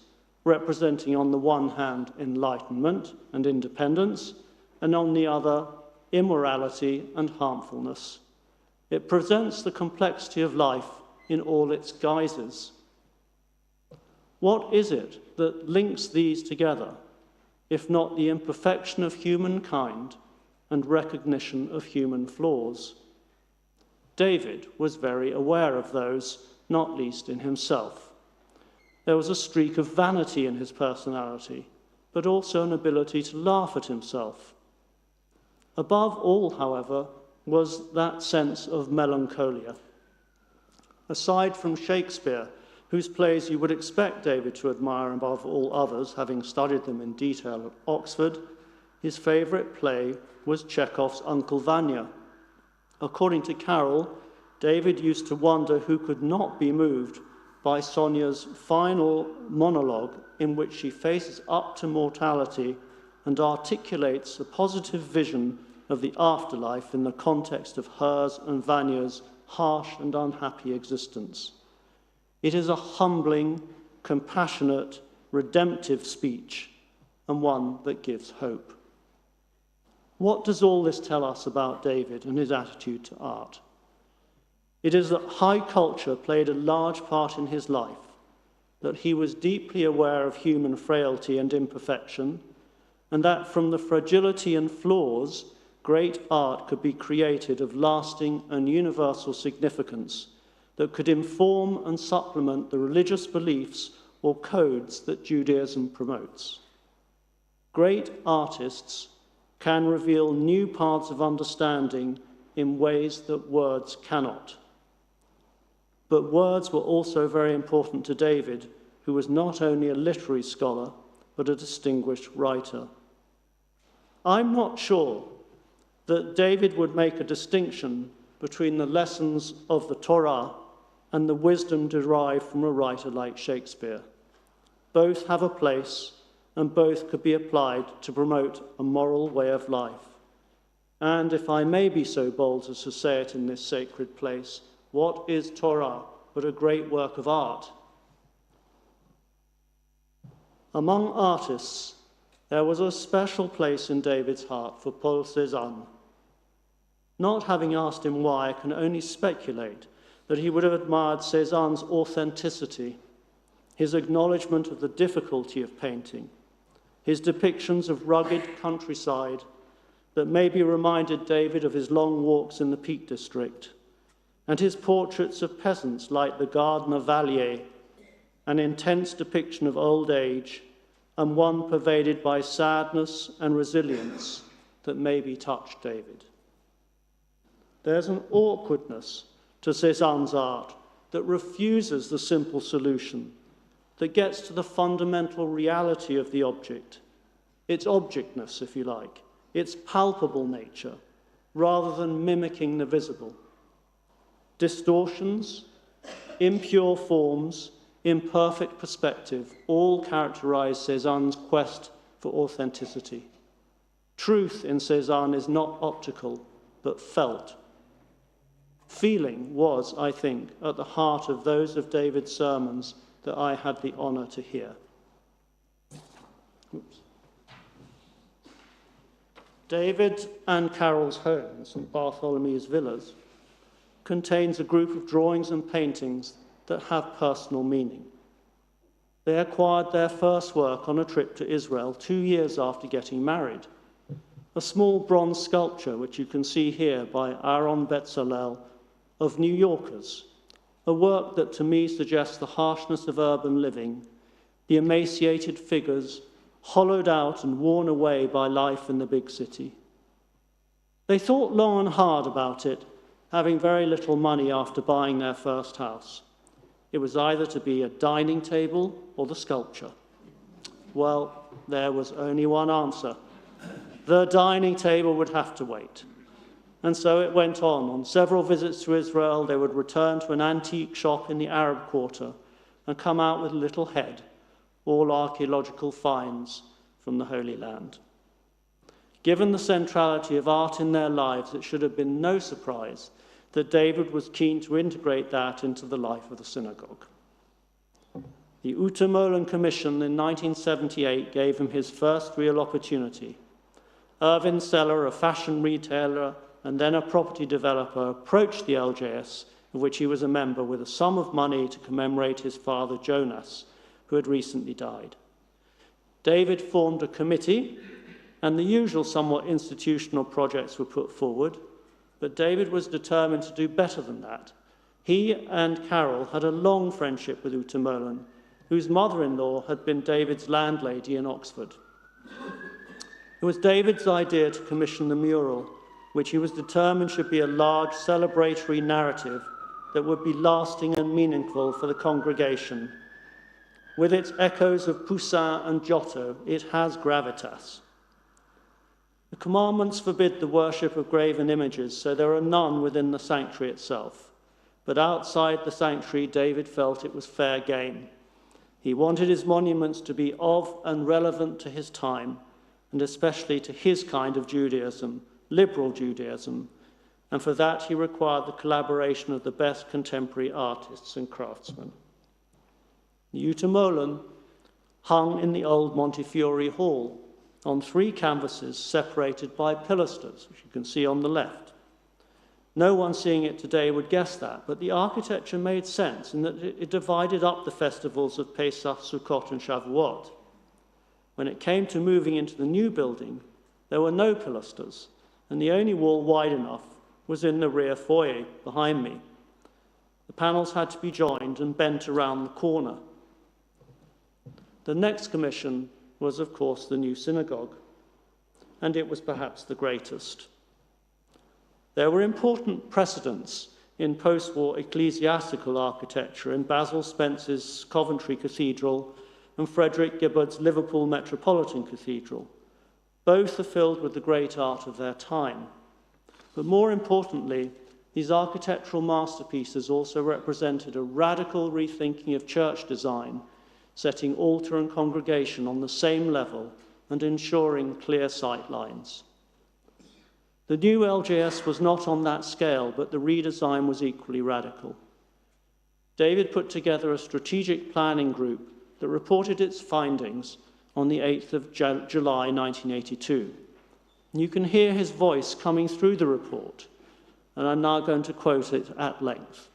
Speaker 5: representing on the one hand enlightenment and independence, and on the other immorality and harmfulness. It presents the complexity of life in all its guises. What is it that links these together, if not the imperfection of humankind and recognition of human flaws? David was very aware of those, not least in himself. There was a streak of vanity in his personality, but also an ability to laugh at himself. Above all, however, was that sense of melancholia. Aside from Shakespeare, whose plays you would expect David to admire above all others, having studied them in detail at Oxford, his favourite play was Chekhov's Uncle Vanya. According to Carol, David used to wonder who could not be moved by Sonia's final monologue, in which she faces up to mortality and articulates a positive vision of the afterlife in the context of hers and Vanya's harsh and unhappy existence. It is a humbling, compassionate, redemptive speech, and one that gives hope. What does all this tell us about David and his attitude to art? It is that high culture played a large part in his life, that he was deeply aware of human frailty and imperfection, and that from the fragility and flaws, great art could be created of lasting and universal significance that could inform and supplement the religious beliefs or codes that Judaism promotes. Great artists can reveal new paths of understanding in ways that words cannot. But words were also very important to David, who was not only a literary scholar, but a distinguished writer. I'm not sure that David would make a distinction between the lessons of the Torah and the wisdom derived from a writer like Shakespeare. Both have a place, and both could be applied to promote a moral way of life. And if I may be so bold as to say it in this sacred place, what is Torah but a great work of art? Among artists, there was a special place in David's heart for Paul Cézanne. Not having asked him why, I can only speculate that he would have admired Cézanne's authenticity, his acknowledgement of the difficulty of painting, his depictions of rugged countryside that maybe reminded David of his long walks in the Peak District, and his portraits of peasants like the gardener Vallier, an intense depiction of old age, and one pervaded by sadness and resilience that maybe touched David. There's an awkwardness to Cézanne's art that refuses the simple solution, that gets to the fundamental reality of the object, its objectness, if you like, its palpable nature, rather than mimicking the visible. Distortions, impure forms, imperfect perspective all characterize Cézanne's quest for authenticity. Truth in Cézanne is not optical, but felt. Feeling was, I think, at the heart of those of David's sermons that I had the honor to hear. Oops. David and Carol's home in St. Bartholomew's Villas contains a group of drawings and paintings that have personal meaning. They acquired their first work on a trip to Israel 2 years after getting married. A small bronze sculpture, which you can see here by Aaron Betzalel, of New Yorkers, a work that to me suggests the harshness of urban living, the emaciated figures, hollowed out and worn away by life in the big city. They thought long and hard about it, having very little money after buying their first house. It was either to be a dining table or the sculpture. Well, there was only one answer. The dining table would have to wait. And so it went on. On several visits to Israel, they would return to an antique shop in the Arab quarter and come out with a little head, all archaeological finds from the Holy Land. Given the centrality of art in their lives, it should have been no surprise that David was keen to integrate that into the life of the synagogue. The Utermohlen Commission in 1978 gave him his first real opportunity. Irvin Seller, a fashion retailer and then a property developer, approached the LJS, of which he was a member, with a sum of money to commemorate his father Jonas, who had recently died. David formed a committee, and the usual somewhat institutional projects were put forward, but David was determined to do better than that. He and Carol had a long friendship with Utermohlen, whose mother-in-law had been David's landlady in Oxford. It was David's idea to commission the mural, which he was determined should be a large celebratory narrative that would be lasting and meaningful for the congregation. With its echoes of Poussin and Giotto, it has gravitas. The commandments forbid the worship of graven images, so there are none within the sanctuary itself. But outside the sanctuary, David felt it was fair game. He wanted his monuments to be of and relevant to his time, and especially to his kind of Judaism, liberal Judaism, and for that he required the collaboration of the best contemporary artists and craftsmen. The Utemolen hung in the old Montefiore Hall on 3 canvases separated by pilasters, which you can see on the left. No one seeing it today would guess that, but the architecture made sense in that it divided up the festivals of Pesach, Sukkot, and Shavuot. When it came to moving into the new building, there were no pilasters, and the only wall wide enough was in the rear foyer behind me. The panels had to be joined and bent around the corner. The next commission was, of course, the new synagogue, and it was perhaps the greatest. There were important precedents in post-war ecclesiastical architecture in Basil Spencer's Coventry Cathedral and Frederick Gibbard's Liverpool Metropolitan Cathedral. Both are filled with the great art of their time. But more importantly, these architectural masterpieces also represented a radical rethinking of church design, setting altar and congregation on the same level and ensuring clear sight lines. The new LJS was not on that scale, but the redesign was equally radical. David put together a strategic planning group that reported its findings on the 8th of July 1982. And you can hear his voice coming through the report, and I'm now going to quote it at length.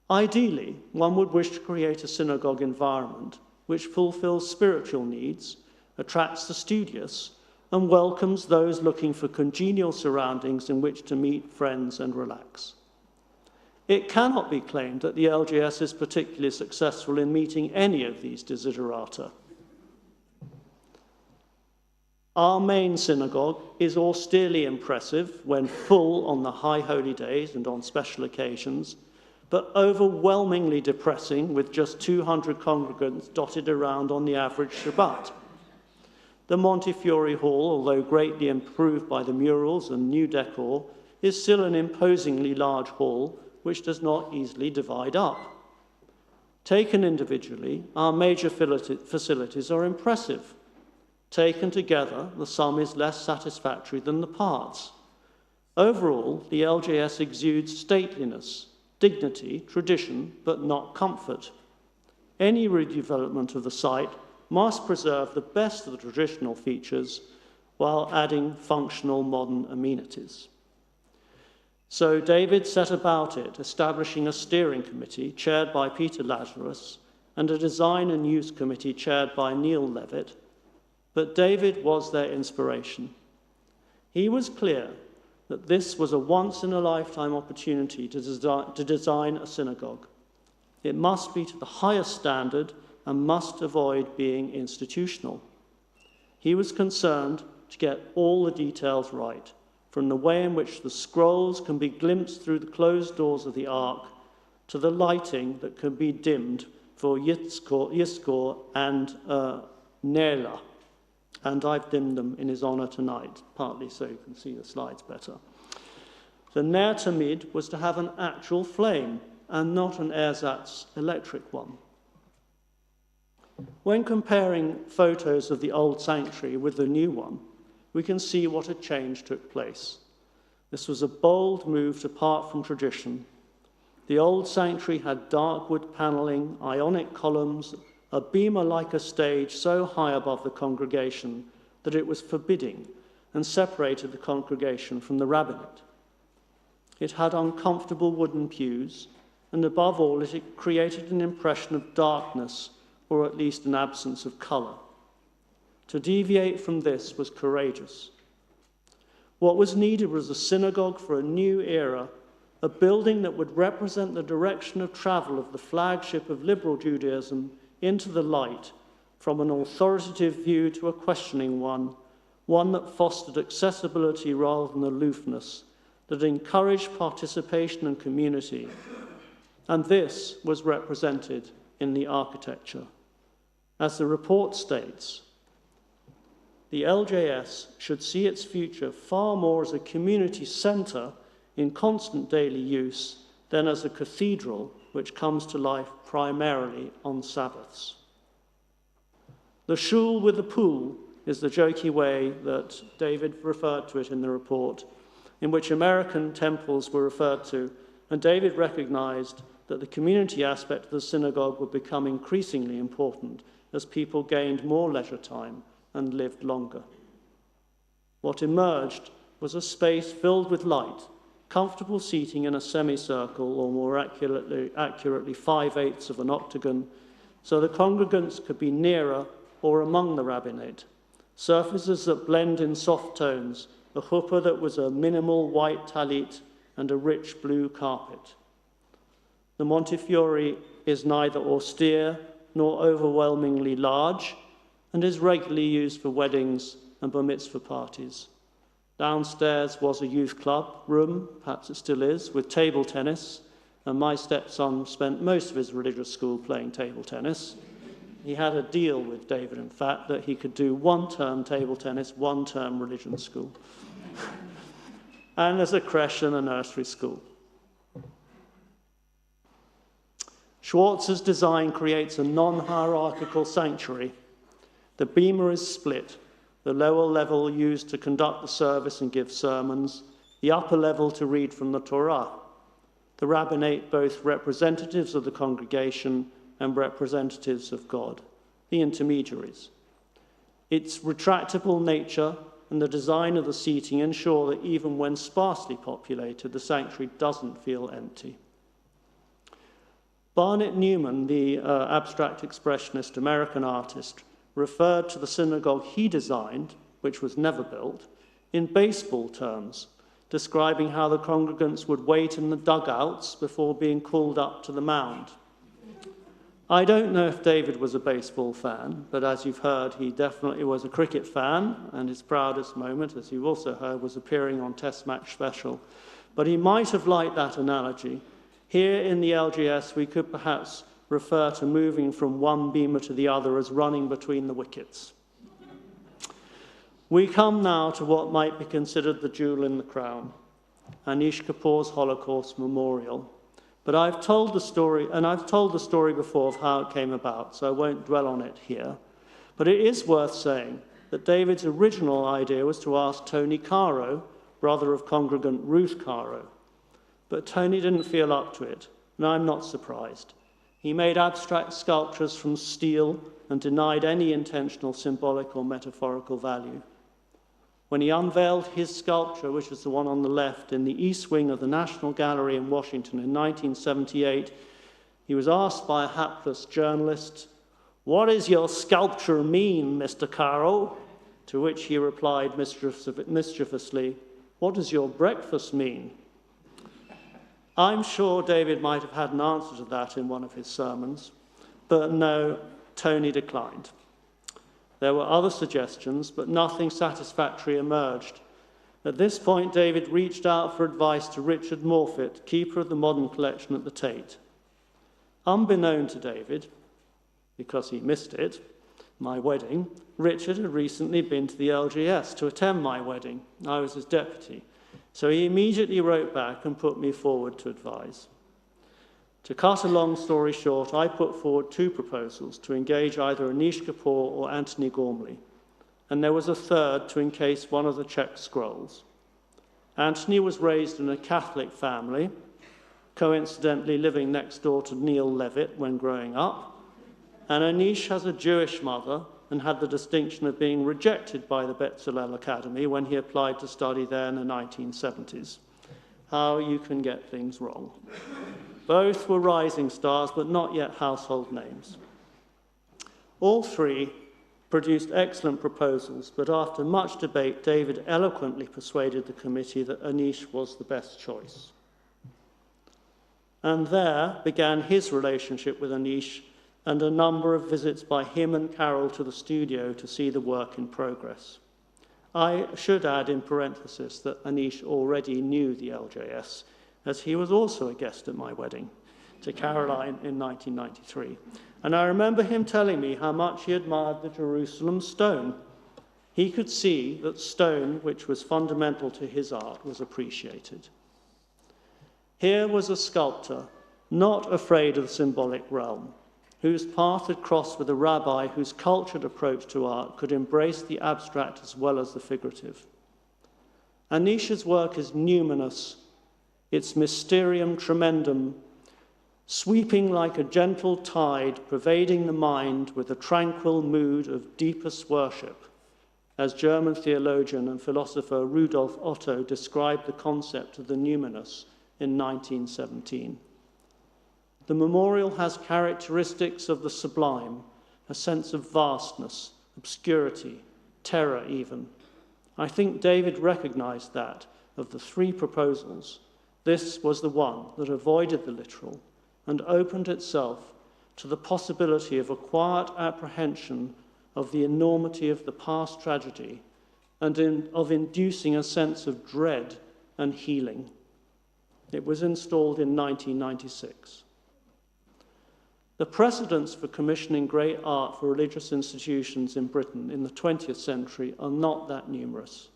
Speaker 5: Ideally, one would wish to create a synagogue environment which fulfills spiritual needs, attracts the studious, and welcomes those looking for congenial surroundings in which to meet friends and relax. It cannot be claimed that the LGS is particularly successful in meeting any of these desiderata. Our main synagogue is austerely impressive when full on the high holy days and on special occasions, but overwhelmingly depressing with just 200 congregants dotted around on the average Shabbat. The Montefiore Hall, although greatly improved by the murals and new decor, is still an imposingly large hall which does not easily divide up. Taken individually, our major facilities are impressive. Taken together, the sum is less satisfactory than the parts. Overall, the LJS exudes stateliness, dignity, tradition, but not comfort. Any redevelopment of the site must preserve the best of the traditional features while adding functional modern amenities. So David set about it, establishing a steering committee chaired by Peter Lazarus and a design and use committee chaired by Neil Levitt. But David was their inspiration. He was clear that this was a once-in-a-lifetime opportunity to design a synagogue. It must be to the highest standard and must avoid being institutional. He was concerned to get all the details right, from the way in which the scrolls can be glimpsed through the closed doors of the ark to the lighting that can be dimmed for Yizkor and Nela. And I've dimmed them in his honor tonight, partly so you can see the slides better. The Ner Tamid was to have an actual flame and not an ersatz electric one. When comparing photos of the old sanctuary with the new one, we can see what a change took place. This was a bold move to part from tradition. The old sanctuary had dark wood paneling, ionic columns, a bema like a stage so high above the congregation that it was forbidding and separated the congregation from the rabbinate. It had uncomfortable wooden pews, and above all, it created an impression of darkness, or at least an absence of color. To deviate from this was courageous. What was needed was a synagogue for a new era a building that would represent the direction of travel of the flagship of liberal Judaism into the light, from an authoritative view to a questioning one that fostered accessibility rather than aloofness, that encouraged participation and community. And this was represented in the architecture. As the report states, the LJS should see its future far more as a community centre in constant daily use than as a cathedral which comes to life primarily on Sabbaths. The shul with the pool is the jokey way that David referred to it in the report, in which American temples were referred to, and David recognized that the community aspect of the synagogue would become increasingly important as people gained more leisure time and lived longer. What emerged was a space filled with light, comfortable seating in a semicircle, or more accurately 5/8 of an octagon, so the congregants could be nearer or among the rabbinate. Surfaces that blend in soft tones, a chuppah that was a minimal white talit, and a rich blue carpet. The Montefiore is neither austere nor overwhelmingly large, and is regularly used for weddings and bar mitzvah parties. Downstairs was a youth club room, perhaps it still is, with table tennis, and my stepson spent most of his religious school playing table tennis. He had a deal with David, in fact, that he could do 1 term table tennis, 1 term religion school. And there's a creche and a nursery school. Schwartz's design creates a non-hierarchical sanctuary. The bema is split, the lower level used to conduct the service and give sermons, the upper level to read from the Torah. The rabbinate, both representatives of the congregation and representatives of God, the intermediaries. Its retractable nature and the design of the seating ensure that even when sparsely populated, the sanctuary doesn't feel empty. Barnett Newman, the abstract expressionist American artist, referred to the synagogue he designed, which was never built, in baseball terms, describing how the congregants would wait in the dugouts before being called up to the mound. I don't know if David was a baseball fan, but as you've heard, he definitely was a cricket fan, and his proudest moment, as you also heard, was appearing on Test Match Special. But he might have liked that analogy. Here in the LGS, we could perhaps refer to moving from one bema to the other as running between the wickets. We come now to what might be considered the jewel in the crown, Anish Kapoor's Holocaust Memorial. But I've told the story before of how it came about, so I won't dwell on it here. But it is worth saying that David's original idea was to ask Tony Caro, brother of congregant Ruth Caro. But Tony didn't feel up to it, and I'm not surprised. He made abstract sculptures from steel and denied any intentional symbolic or metaphorical value. When he unveiled his sculpture, which is the one on the left, in the east wing of the National Gallery in Washington in 1978, he was asked by a hapless journalist, "What does your sculpture mean, Mr. Caro?" To which he replied mischievously, "What does your breakfast mean?" I'm sure David might have had an answer to that in one of his sermons, but no, Tony declined. There were other suggestions, but nothing satisfactory emerged. At this point, David reached out for advice to Richard Morfitt, keeper of the modern collection at the Tate. Unbeknown to David, because he missed it, my wedding, Richard had recently been to the LGS to attend my wedding. I was his deputy. So he immediately wrote back and put me forward to advise. To cut a long story short, I put forward 2 proposals to engage either Anish Kapoor or Anthony Gormley, and there was a third to encase one of the Czech scrolls. Anthony was raised in a Catholic family, coincidentally living next door to Neil Levitt when growing up, and Anish has a Jewish mother and had the distinction of being rejected by the Bezalel Academy when he applied to study there in the 1970s. How you can get things wrong. Both were rising stars, but not yet household names. All 3 produced excellent proposals, but after much debate, David eloquently persuaded the committee that Anish was the best choice. and there began his relationship with Anish and a number of visits by him and Carol to the studio to see the work in progress. I should add in parenthesis that Anish already knew the LJS, as he was also a guest at my wedding to Caroline in 1993. And I remember him telling me how much he admired the Jerusalem stone. He could see that stone, which was fundamental to his art, was appreciated. Here was a sculptor not afraid of the symbolic realm, whose path had crossed with a rabbi whose cultured approach to art could embrace the abstract as well as the figurative. Anish's work is numinous, its mysterium tremendum, sweeping like a gentle tide, pervading the mind with a tranquil mood of deepest worship, as German theologian and philosopher Rudolf Otto described the concept of the numinous in 1917. The memorial has characteristics of the sublime, a sense of vastness, obscurity, terror even. I think David recognized that, of the three proposals, this was the one that avoided the literal and opened itself to the possibility of a quiet apprehension of the enormity of the past tragedy and of inducing a sense of dread and healing. It was installed in 1996. The precedents for commissioning great art for religious institutions in Britain in the 20th century are not that numerous,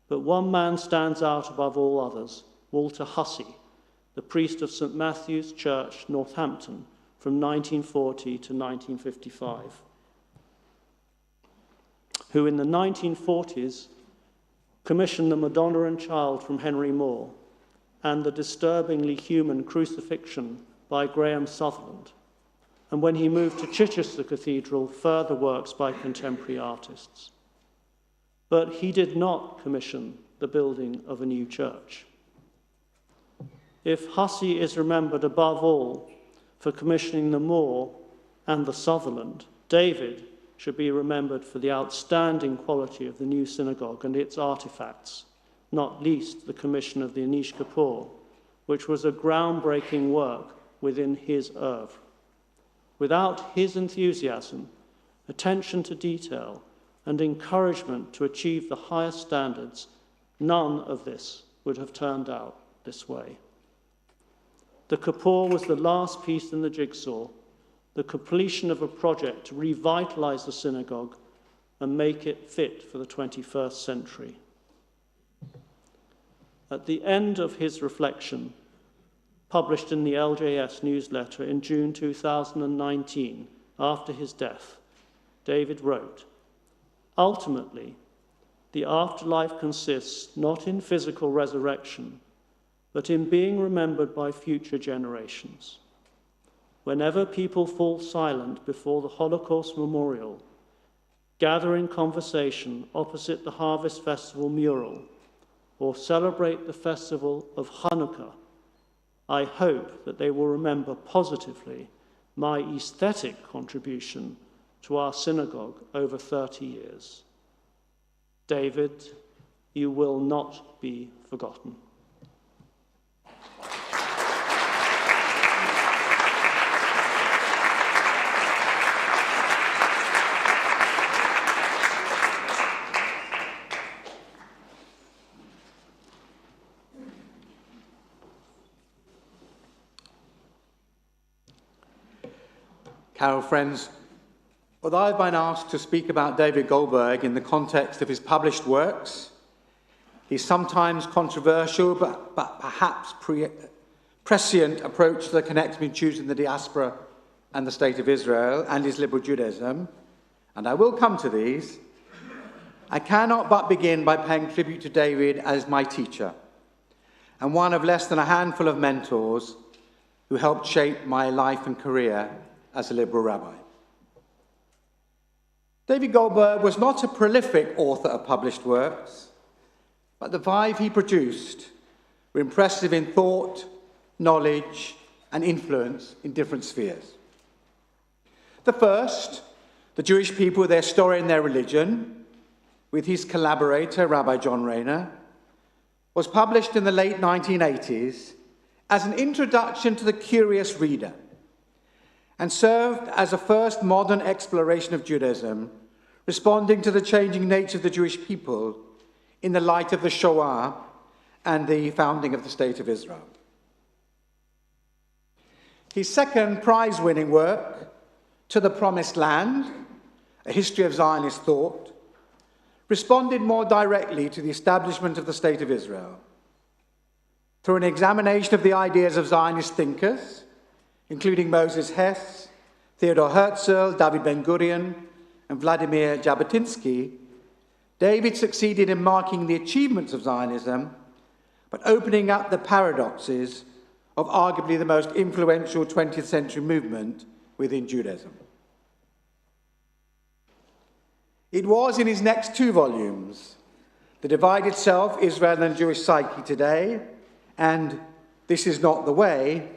Speaker 5: but one man stands out above all others, Walter Hussey, the priest of St. Matthew's Church, Northampton, from 1940 to 1955, who in the 1940s commissioned the Madonna and Child from Henry Moore and the disturbingly human Crucifixion by Graham Sutherland, and when he moved to Chichester Cathedral, further works by contemporary artists. But he did not commission the building of a new church. If Hussey is remembered above all for commissioning the Moore and the Sutherland, David should be remembered for the outstanding quality of the new synagogue and its artifacts, not least the commission of the Anish Kapoor, which was a groundbreaking work within his oeuvre. Without his enthusiasm, attention to detail, and encouragement to achieve the highest standards, none of this would have turned out this way. The Kapoor was the last piece in the jigsaw, the completion of a project to revitalize the synagogue and make it fit for the 21st century. At the end of his reflection, published in the LJS newsletter in June 2019, after his death, David wrote, "Ultimately, the afterlife consists not in physical resurrection, but in being remembered by future generations. Whenever people fall silent before the Holocaust memorial, gather in conversation opposite the Harvest Festival mural, or celebrate the festival of Hanukkah, I hope that they will remember positively my aesthetic contribution to our synagogue over 30 years. David, you will not be forgotten."
Speaker 6: Carol, friends, although I've been asked to speak about David Goldberg in the context of his published works, his sometimes controversial but perhaps prescient approach to the connection between Jews in the diaspora and the State of Israel and his liberal Judaism, and I will come to these, I cannot but begin by paying tribute to David as my teacher and one of less than a handful of mentors who helped shape my life and career as a liberal rabbi. David Goldberg was not a prolific author of published works, but the 5 he produced were impressive in thought, knowledge, and influence in different spheres. The first, The Jewish People, Their Story and Their Religion, with his collaborator, Rabbi John Rayner, was published in the late 1980s as an introduction to the curious reader and served as a first modern exploration of Judaism, responding to the changing nature of the Jewish people in the light of the Shoah and the founding of the State of Israel. His second prize-winning work, To the Promised Land, A History of Zionist Thought, responded more directly to the establishment of the State of Israel through an examination of the ideas of Zionist thinkers, including Moses Hess, Theodor Herzl, David Ben-Gurion, and Vladimir Jabotinsky. David succeeded in marking the achievements of Zionism, but opening up the paradoxes of arguably the most influential 20th century movement within Judaism. It was in his next two volumes, The Divided Self, Israel and Jewish Psyche Today, and This Is Not the Way,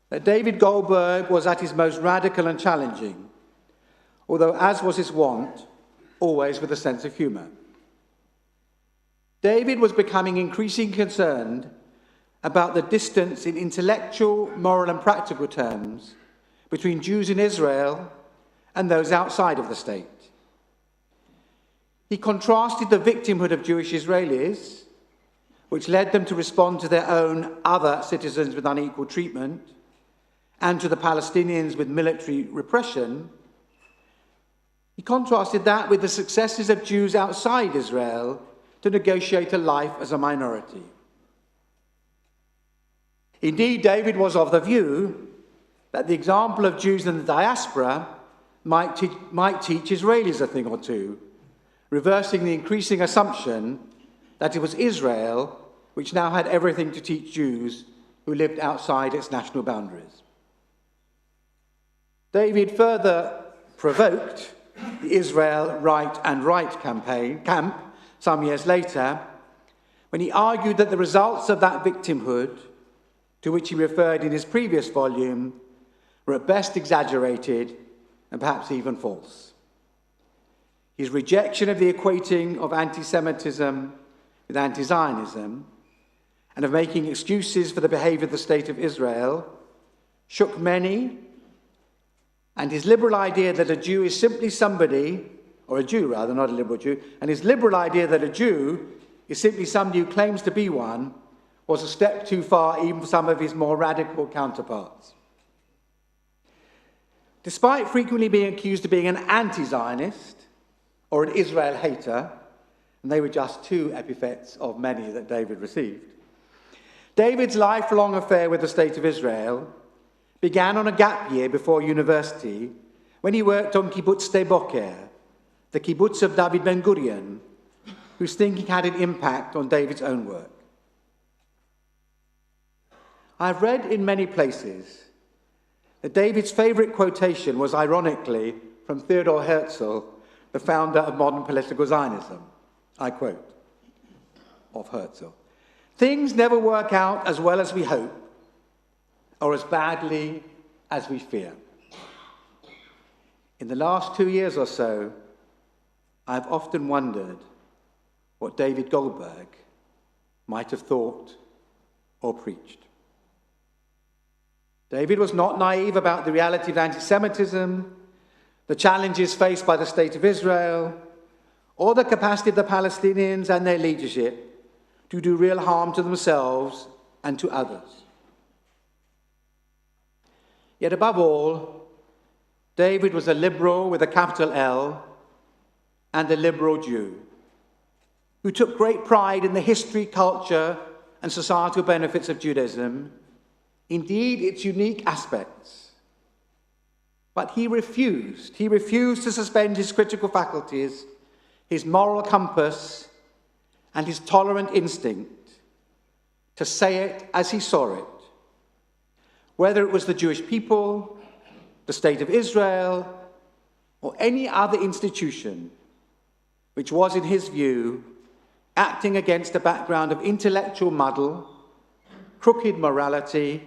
Speaker 6: that David Goldberg was at his most radical and challenging, although, as was his wont, always with a sense of humour. David was becoming increasingly concerned about the distance in intellectual, moral and practical terms between Jews in Israel and those outside of the state. He contrasted the victimhood of Jewish Israelis, which led them to respond to their own other citizens with unequal treatment, and to the Palestinians with military repression. He contrasted that with the successes of Jews outside Israel to negotiate a life as a minority. Indeed, David was of the view that the example of Jews in the diaspora might teach Israelis a thing or two, reversing the increasing assumption that it was Israel which now had everything to teach Jews who lived outside its national boundaries. David further provoked the Israel Right and Right camp some years later, when he argued that the results of that victimhood, to which he referred in his previous volume, were at best exaggerated and perhaps even false. His rejection of the equating of anti-Semitism with anti-Zionism and of making excuses for the behavior of the State of Israel shook many, and his liberal idea that a Jew is simply somebody, or a Jew rather, not a liberal Jew, and his liberal idea that a Jew is simply somebody who claims to be one was a step too far even for some of his more radical counterparts. Despite frequently being accused of being an anti-Zionist or an Israel hater, and they were just two epithets of many that David received, David's lifelong affair with the State of Israel began on a gap year before university when he worked on Kibbutz Sde Boker, the kibbutz of David Ben-Gurion, whose thinking had an impact on David's own work. I've read in many places that David's favourite quotation was ironically from Theodor Herzl, the founder of modern political Zionism. I quote of Herzl: "Things never work out as well as we hope or as badly as we fear." In the last 2 years or so, I've often wondered what David Goldberg might have thought or preached. David was not naive about the reality of anti-Semitism, the challenges faced by the State of Israel, or the capacity of the Palestinians and their leadership to do real harm to themselves and to others. Yet above all, David was a liberal with a capital L and a liberal Jew who took great pride in the history, culture, and societal benefits of Judaism, indeed its unique aspects. But he refused to suspend his critical faculties, his moral compass, and his tolerant instinct to say it as he saw it, whether it was the Jewish people, the State of Israel, or any other institution which was, in his view, acting against a background of intellectual muddle, crooked morality,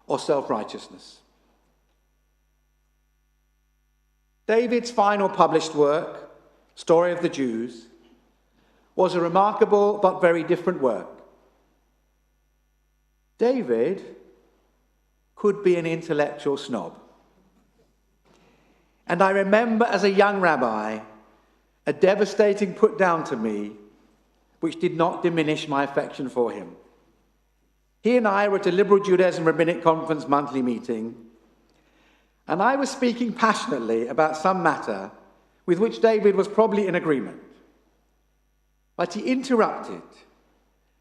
Speaker 6: or self-righteousness. David's final published work, Story of the Jews, was a remarkable but very different work. David could be an intellectual snob. And I remember as a young rabbi, a devastating put down to me, which did not diminish my affection for him. He and I were at a Liberal Judaism Rabbinic Conference monthly meeting, and I was speaking passionately about some matter with which David was probably in agreement. But he interrupted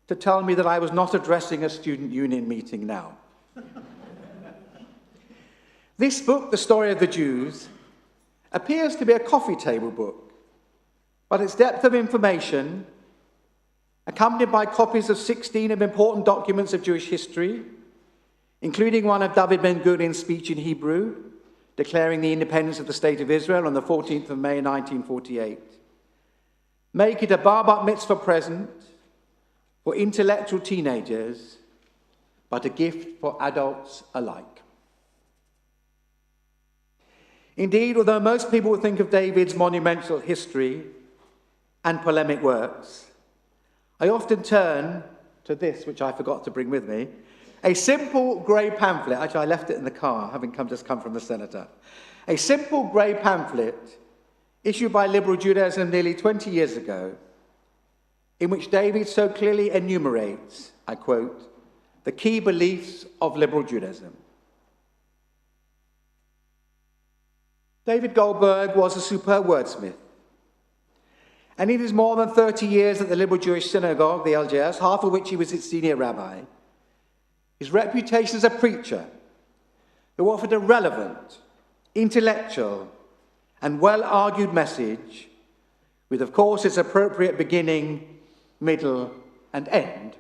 Speaker 6: to tell me that I was not addressing a student union meeting now. This book, The Story of the Jews, appears to be a coffee table book, but its depth of information, accompanied by copies of 16 of important documents of Jewish history, including one of David Ben-Gurion's speech in Hebrew, declaring the independence of the State of Israel on the 14th of May 1948, make it a bar bat mitzvah present for intellectual teenagers, but a gift for adults alike. Indeed, although most people would think of David's monumental history and polemic works, I often turn to this, which I forgot to bring with me, a simple grey pamphlet. Actually, I left it in the car, having just come from the senator. A simple grey pamphlet issued by Liberal Judaism nearly 20 years ago, in which David so clearly enumerates, I quote, the key beliefs of Liberal Judaism. David Goldberg was a superb wordsmith. And in his more than 30 years at the Liberal Jewish Synagogue, the LJS, half of which he was its senior rabbi, his reputation as a preacher who offered a relevant, intellectual, and well-argued message with, of course, its appropriate beginning, middle, and end,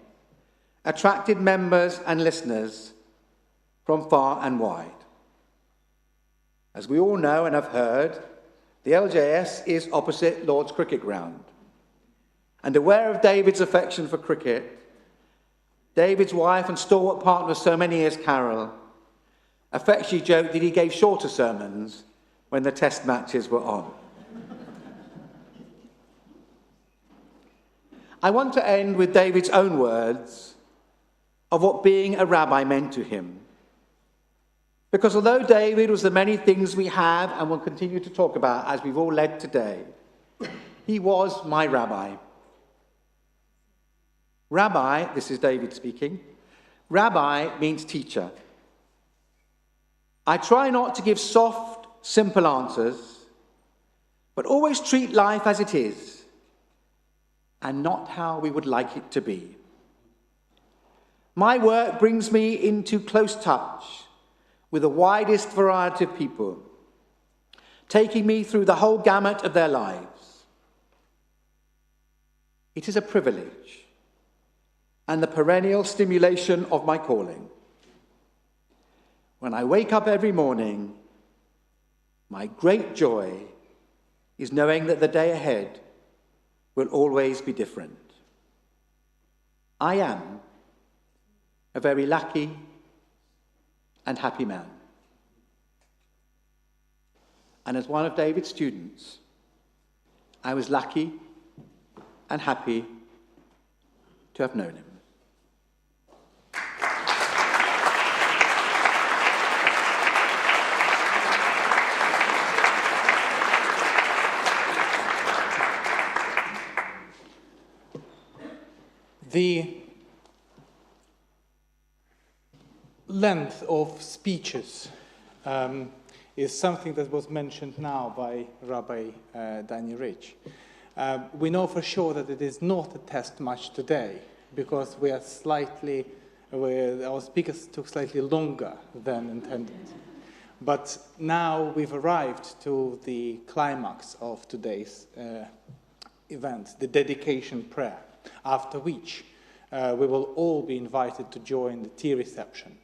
Speaker 6: attracted members and listeners from far and wide. As we all know and have heard, the LJS is opposite Lord's Cricket Ground. And aware of David's affection for cricket, David's wife and stalwart partner of so many years, Carol, affectionately joked that he gave shorter sermons when the test matches were on. I want to end with David's own words of what being a rabbi meant to him. Because although David was the many things we have and will continue to talk about as we've all led today, he was my rabbi. Rabbi, this is David speaking, rabbi means teacher. I try not to give soft, simple answers, but always treat life as it is, and not how we would like it to be. My work brings me into close touch with the widest variety of people, taking me through the whole gamut of their lives. It is a privilege and the perennial stimulation of my calling. When I wake up every morning, my great joy is knowing that the day ahead will always be different. I am a very lucky and happy man. And as one of David's students, I was lucky and happy to have known him.
Speaker 2: The length of speeches is something that was mentioned now by Rabbi Danny Rich. We know for sure that it is not a test much today because our speakers took slightly longer than intended. But now we've arrived to the climax of today's event, the dedication prayer, after which we will all be invited to join the tea reception.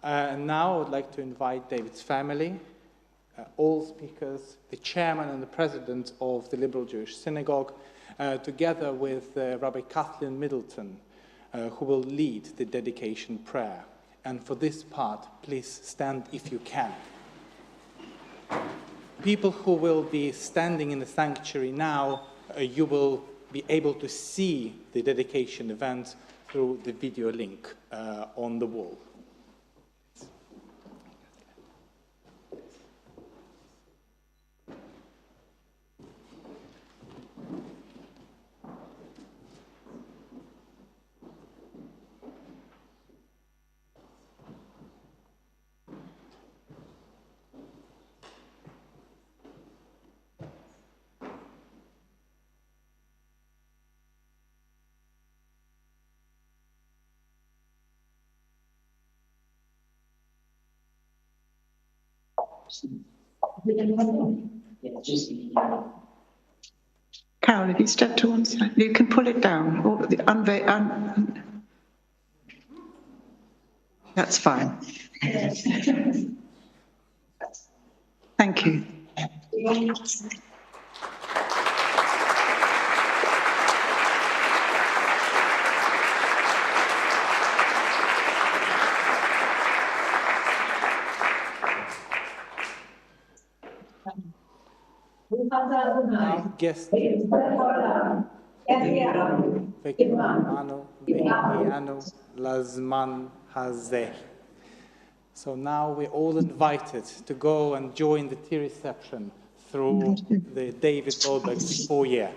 Speaker 2: And now I would like to invite David's family, all speakers, the chairman and the president of the Liberal Jewish Synagogue, together with Rabbi Kathleen Middleton, who will lead the dedication prayer. And for this part, please stand if you can. People who will be standing in the sanctuary now, you will be able to see the dedication event through the video link on the wall.
Speaker 7: Carol, if you step to one side, you can pull it down. Or that's fine. Thank you.
Speaker 2: So now we're all invited to go and join the tea reception through the David Goldbergs foyer.